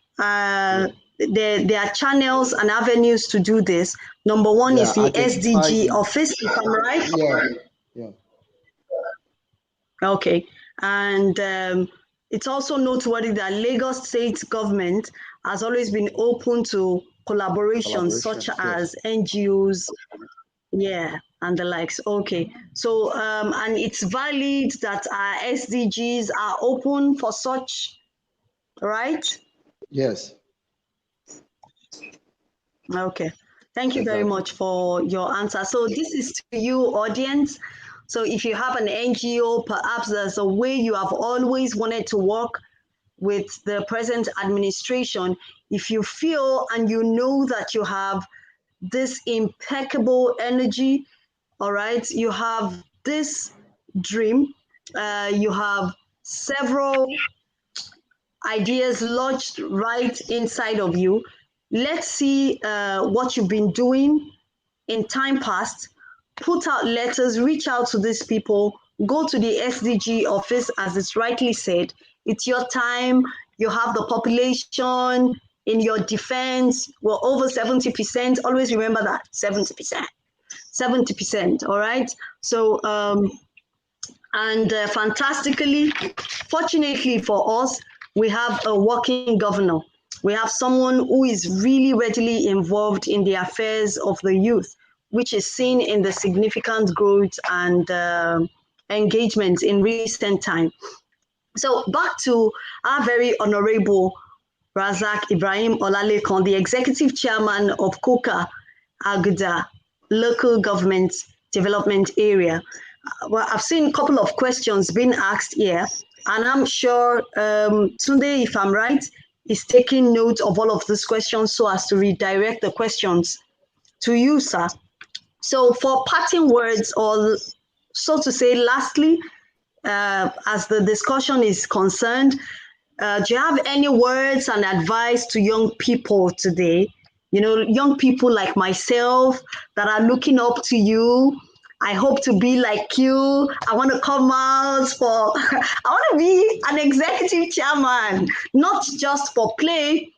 there are channels and avenues to do this. Number one is the identify SDG the- office, if I'm right. Yeah. Okay, and it's also noteworthy that Lagos State government has always been open to collaborations such as NGOs, yeah, and the likes. Okay, so and it's valid that our SDGs are open for such, right? Yes. Okay, thank you very Exactly. much for your answer. So this is to you, audience. So if you have an NGO, perhaps there's a way you have always wanted to work with the present administration. If you feel and you know that you have this impeccable energy, all right, you have this dream, you have several ideas lodged right inside of you. Let's see what you've been doing in time past. Put out letters, reach out to these people, go to the SDG office, as it's rightly said. It's your time, you have the population in your defense. We're over 70%. Always remember that 70%. 70%, all right? So, and fantastically, fortunately for us, we have a working governor. We have someone who is really readily involved in the affairs of the youth, which is seen in the significant growth and engagement in recent time. So back to our very honorable Rasak Ibrahim Olalekan, the executive chairman of KOKA Aguda local government development area. Well, I've seen a couple of questions being asked here, and I'm sure Tunde, if I'm right, is taking note of all of these questions so as to redirect the questions to you, sir. So for parting words, or so to say, lastly, as the discussion is concerned, do you have any words and advice to young people today? You know, young people like myself that are looking up to you. I hope to be like you. I want to come out for, I want to be an executive chairman, not just for play.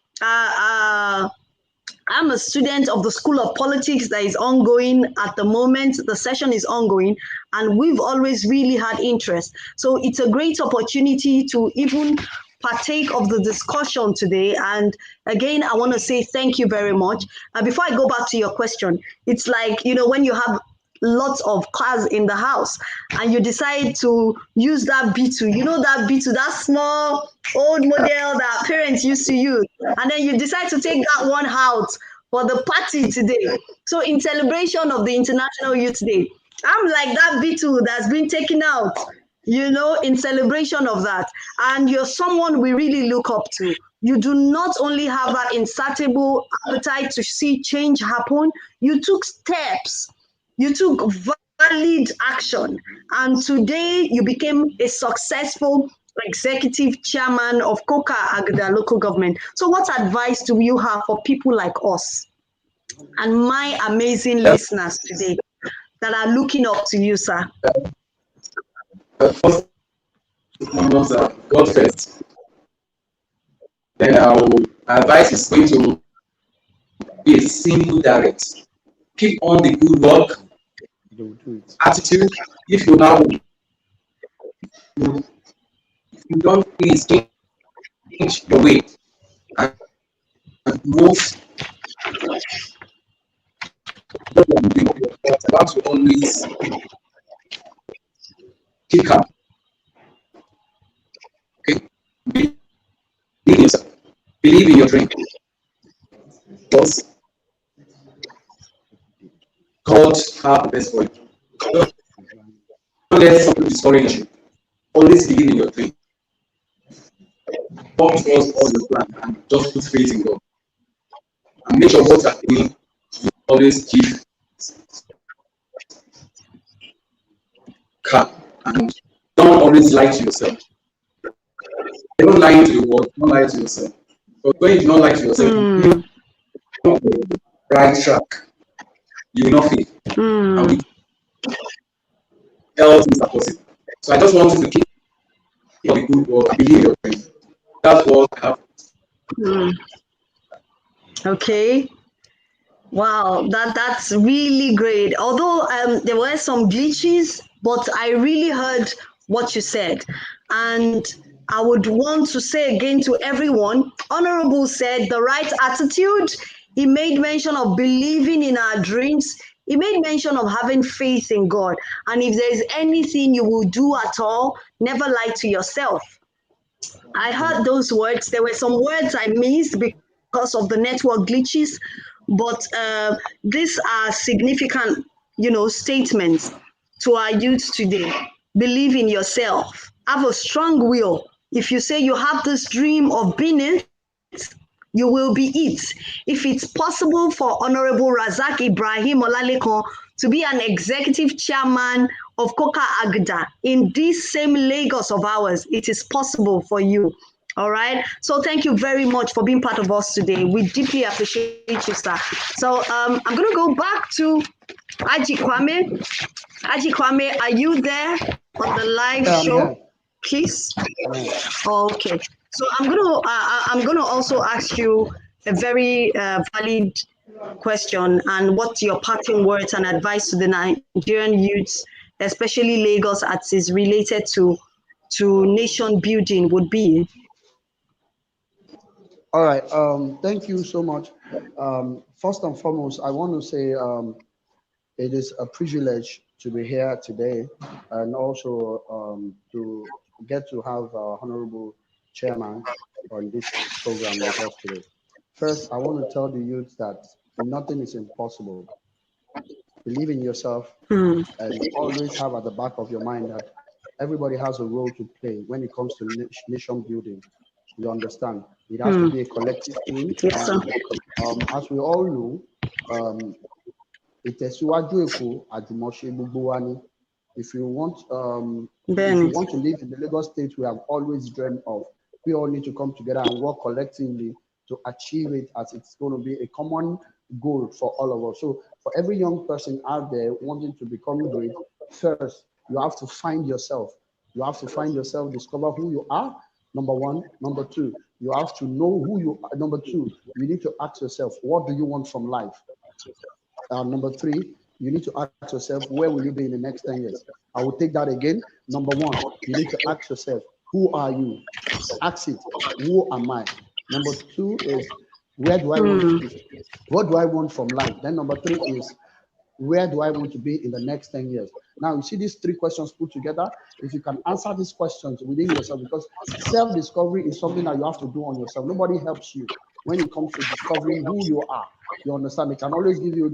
I'm a student of the School of Politics that is ongoing at the moment. The session is ongoing, and we've always really had interest. So it's a great opportunity to even partake of the discussion today. And again, I want to say thank you very much. And before I go back to your question, it's like, you know, when you have lots of cars in the house and you decide to use that B2, you know, that B2, that small old model that parents used to use, and then you decide to take that one out for the party today. So in celebration of the International Youth Day, I'm like that B2 that's been taken out, you know, in celebration of that. And you're someone we really look up to. You do not only have that insatiable appetite to see change happen, you took steps. You took valid action, and today you became a successful executive chairman of KOKA Aguda local government. So what advice do you have for people like us and my amazing listeners today that are looking up to you, sir? First, God first. Then our advice is going to be a simple direct. Keep on the good work, attitude. If you now you don't please change your way and most about to always keep up. Okay, believe in yourself, believe in your dream, because God have the best for you. Don't let something discourage you. Always believe in your dream. God knows all your plan and just put faith in God. And make sure what you are doing, you always keep calm and don't always lie to yourself. Don't lie to the world, don't lie to yourself. But when you do not lie to yourself, you're on the right track. You will not fail. And with all things are possible. So I just want you to keep the good work and believe in your dream. That's what I have. Okay. Wow, that's really great. Although there were some glitches, but I really heard what you said. And I would want to say again to everyone, Honorable said the right attitude. He made mention of believing in our dreams. He made mention of having faith in God. And if there's anything you will do at all, never lie to yourself. I heard those words. There were some words I missed because of the network glitches, but these are significant, statements to our youth today. Believe in yourself. Have a strong will. If you say you have this dream of being it, you will be it. If it's possible for Honorable Rasak Ibrahim Olalekan to be an executive chairman of Coca Aguda in this same Lagos of ours, it is possible for you. All right. So thank you very much for being part of us today. We deeply appreciate you, sir. So I'm going to go back to Aji Kwame. Aji Kwame, are you there on the live Yeah, I'm show? here. Please. I'm here. Okay. So I'm gonna also ask you a very valid question, and what your parting words and advice to the Nigerian youths, especially Lagos, as is related to nation building would be. All right. Thank you so much. First and foremost, I want to say it is a privilege to be here today, and also to get to have our honorable chairman on this program with us today. First, I want to tell the youth that nothing is impossible. Believe in yourself Hmm. and always have at the back of your mind that everybody has a role to play when it comes to nation building. You understand? It has to Hmm. be a collective thing. Yes, sir. And as we all know, um, ìtẹ̀síwájú Èkó àjùmọ̀ṣe gbogbo wa ni. If you want, if you Ben. want to live in the Lagos state we have always dreamed of, we all need to come together and work collectively to achieve it, as it's going to be a common goal for all of us. So for every young person out there wanting to become great, first you have to find yourself. You have to find yourself, discover who you are. Number one. Number two, you have to know who you are. Number two, you need to ask yourself, what do you want from life? Number three, you need to ask yourself, where will you be in the next 10 years? I will take that again. Number one, you need to ask yourself, who are you? Ask it, who am I? Number two is, where do I want to Hmm. be? What do I want from life? Then number three is, where do I want to be in the next 10 years? Now, you see these three questions put together. If you can answer these questions within yourself, because self discovery is something that you have to do on yourself. Nobody helps you when it comes to discovering who you are. You understand? They can always give you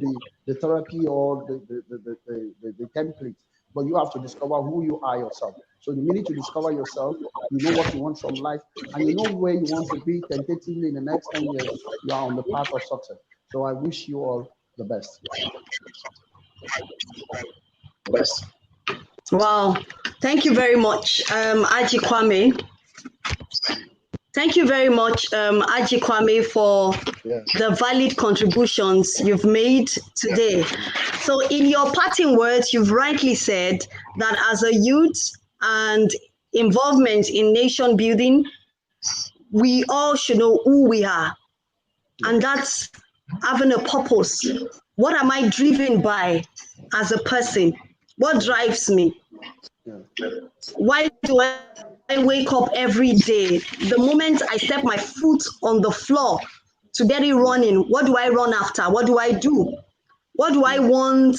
the therapy or the template, but you have to discover who you are yourself. So, the minute you discover yourself, you know what you want from life, and you know where you want to be tentatively in the next 10 years, you are on the path of success. So, I wish you all the best. Wow. Thank you very much, Aji Kwame. Thank you very much, Aji Kwame, for Yeah. the valid contributions you've made today. So, in your parting words, you've rightly said that as a youth and involvement in nation building, we all should know who we are. And that's having a purpose. What am I driven by as a person? What drives me? Yeah. Why do I wake up every day? The moment I step my foot on the floor to get it running, what do I run after? What do I do? What do I want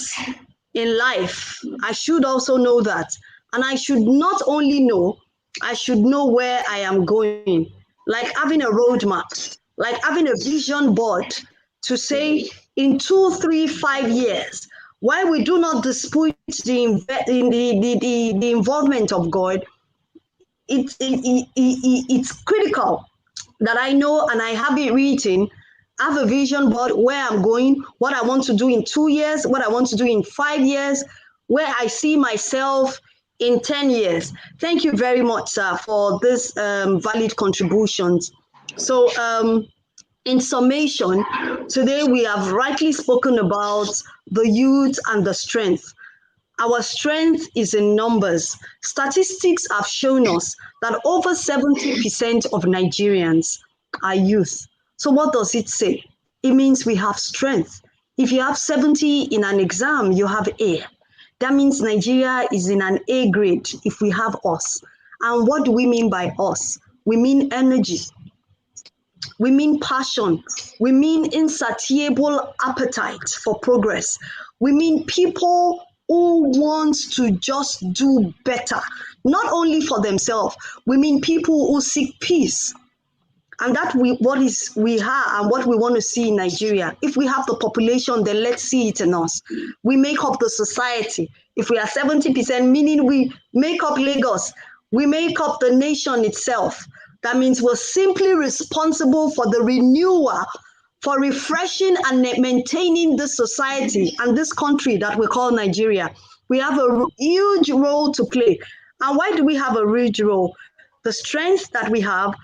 in life? I should also know that. And I should not only know, I should know where I am going. Like having a roadmap, like having a vision board to say in 2, 3, 5 years, while we do not dispute the involvement of God, it's critical that I know and I have it written. I have a vision board where I'm going, what I want to do in 2 years, what I want to do in 5 years, where I see myself in 10 years. Thank you very much, sir, for this valid contributions. So, in summation, today we have rightly spoken about the youth and the strength. Our strength is in numbers. Statistics have shown us that over 70% of Nigerians are youth. So, what does it say? it means we have strength. If you have 70 in an exam, you have A. That means Nigeria is in an A grade if we have us. And what do we mean by us? We mean energy. We mean passion. We mean insatiable appetite for progress. We mean people who want to just do better, not only for themselves. We mean people who seek peace. And we have and what we want to see in Nigeria. If we have the population, then let's see it in us. We make up the society. If we are 70%, meaning we make up Lagos, we make up the nation itself. That means we're simply responsible for the renewal, for refreshing and maintaining this society and this country that we call Nigeria. We have a huge role to play. And why do we have a huge role? The strength that we have,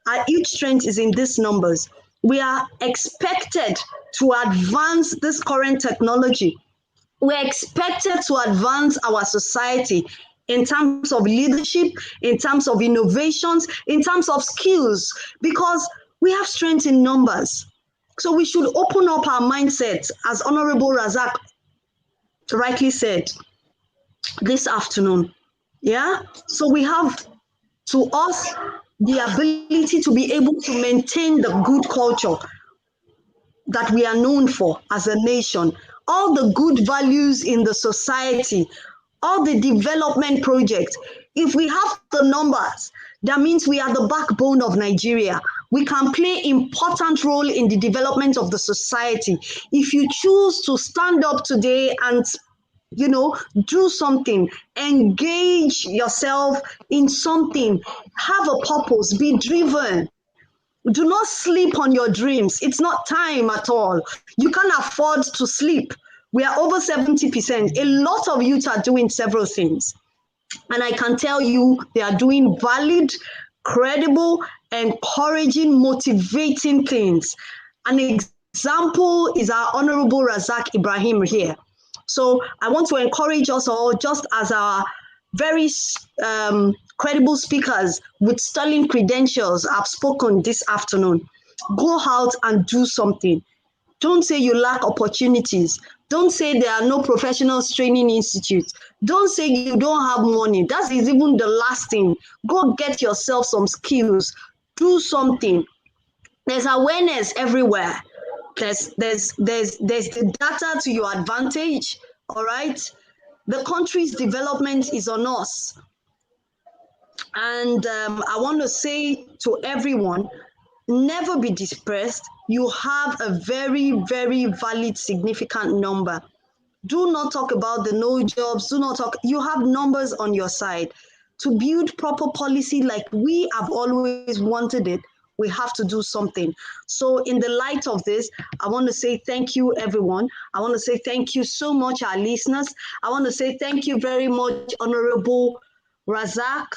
our huge strength is in these numbers. We are expected to advance this current technology. We're expected to advance our society in terms of leadership, in terms of innovations, in terms of skills, because we have strength in numbers. So we should open up our mindsets, as Honorable Rasaq rightly said this afternoon. Yeah? So we have, to us, the ability to be able to maintain the good culture that we are known for as a nation, all the good values in the society, all the development projects. If we have the numbers, that means we are the backbone of Nigeria. We can play important role in the development of the society. If you choose to stand up today and do something, engage yourself in something, have a purpose, be driven. Do not sleep on your dreams. It's not time at all. You can't afford to sleep. We are over 70%. A lot of youth are doing several things. And I can tell you they are doing valid, credible, encouraging, motivating things. An example is our Honorable Rasak Ibrahim here. So I want to encourage us all, just as our very credible speakers with sterling credentials have spoken this afternoon. Go out and do something. Don't say you lack opportunities. Don't say there are no professional training institutes. Don't say you don't have money. That is even the last thing. Go get yourself some skills. Do something. There's awareness everywhere. There's the data to your advantage. All right. The country's development is on us. And I want to say to everyone, never be depressed. You have a very, very valid, significant number. Do not talk about the no jobs. Do not talk. You have numbers on your side. To build proper policy like we have always wanted it, we have to do something. So in the light of this, I want to say thank you, everyone. I want to say thank you so much, our listeners. I want to say thank you very much, Honorable Rasak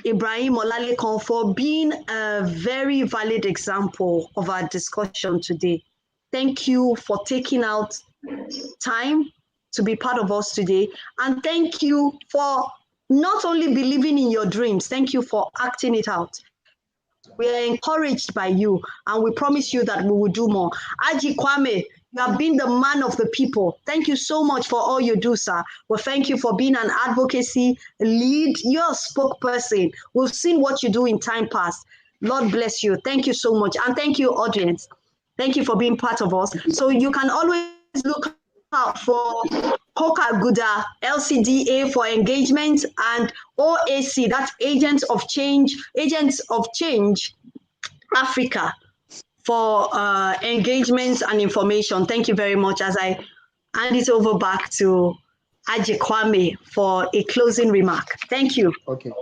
Ibrahim Olalekan, for being a very valid example of our discussion today. Thank you for taking out time to be part of us today. And thank you for not only believing in your dreams, thank you for acting it out. We are encouraged by you, and we promise you that we will do more. Aji Kwame, you have been the man of the people. Thank you so much for all you do, sir. Well, thank you for being an advocacy lead. You're a spokesperson. We've seen what you do in time past. Lord bless you. Thank you so much. And thank you, audience. Thank you for being part of us. So you can always look out for Aguda, LCDA for engagement, and OAC, that's Agents of Change Africa, for engagements and information. Thank you very much. As I hand it over back to Aji Kwame for a closing remark. Thank you. Okay.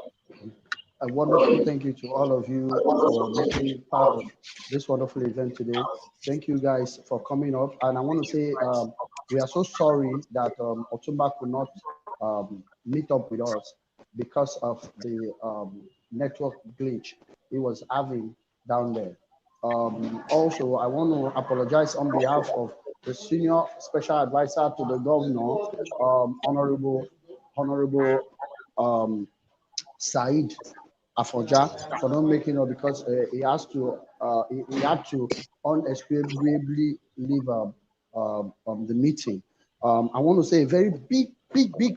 A wonderful thank you to all of you for making part of this wonderful event today. Thank you guys for coming up. And I want to say we are so sorry that Otumba could not meet up with us because of the network glitch he was having down there. Also, I want to apologize on behalf of the Senior Special Advisor to the Governor, Honorable Said Afoja for not making it because he has to he had to unexpectedly leave the meeting. I want to say a very big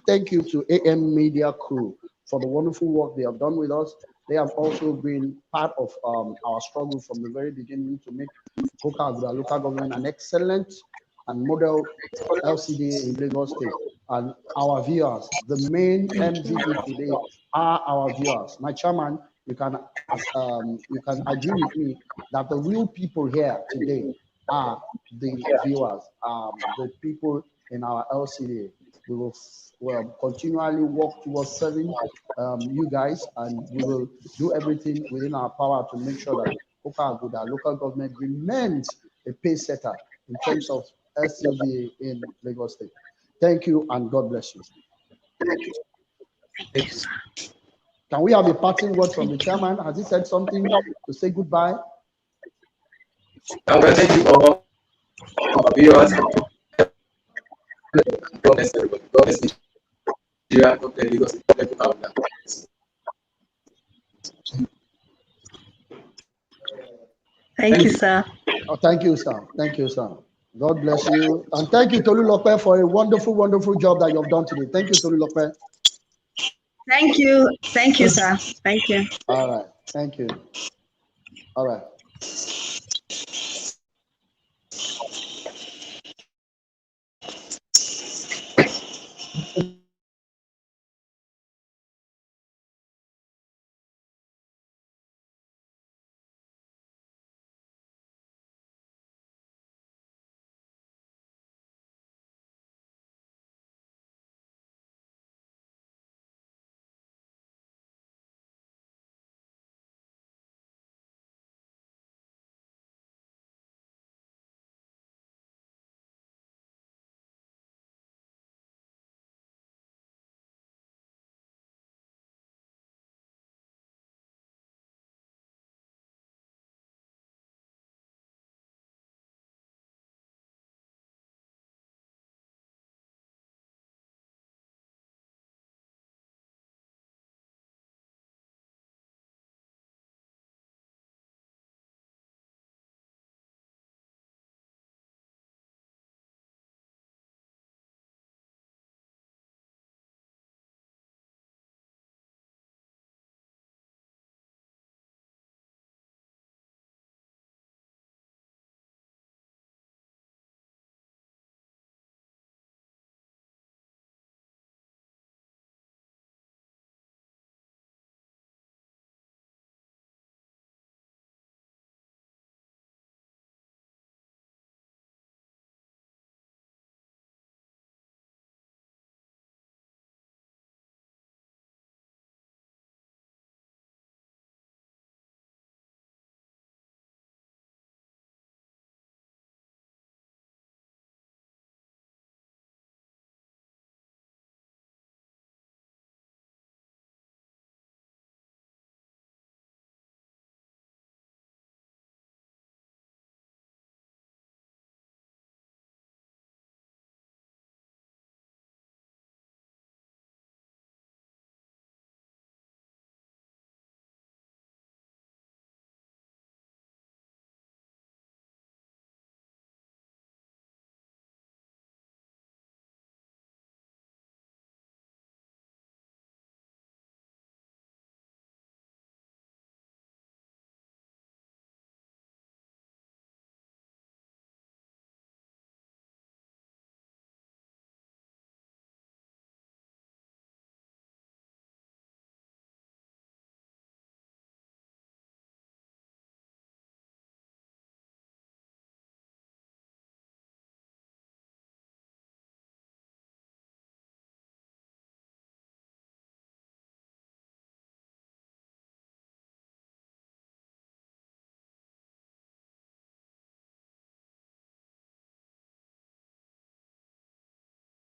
thank you to AM Media crew for the wonderful work they have done with us. They have also been part of our struggle from the very beginning to make Aguda local government an excellent and model LCDA in Lagos State. And our viewers, the main MVP today are our viewers. My chairman, you can agree with me that the real people here today are the viewers, the people in our LCDA. We will continually work towards serving you guys, and we will do everything within our power to make sure that Aguda local government remains a pace setter in terms of LCDA in Lagos State. Thank you and God bless you. Can we have a parting word from the chairman? Has he said something to say goodbye? Thank you all our viewers. God bless everybody. God bless Nigeria. God bless Lagos. God bless Abuja. Thank you, sir. Oh, thank you, sir. Thank you, sir. God bless you. And thank you, Tolu Lope, for a wonderful job that you've done today. Thank you, Tolu Lope. Thank you. Thank you, sir. Thank you. All right. Thank you. All right.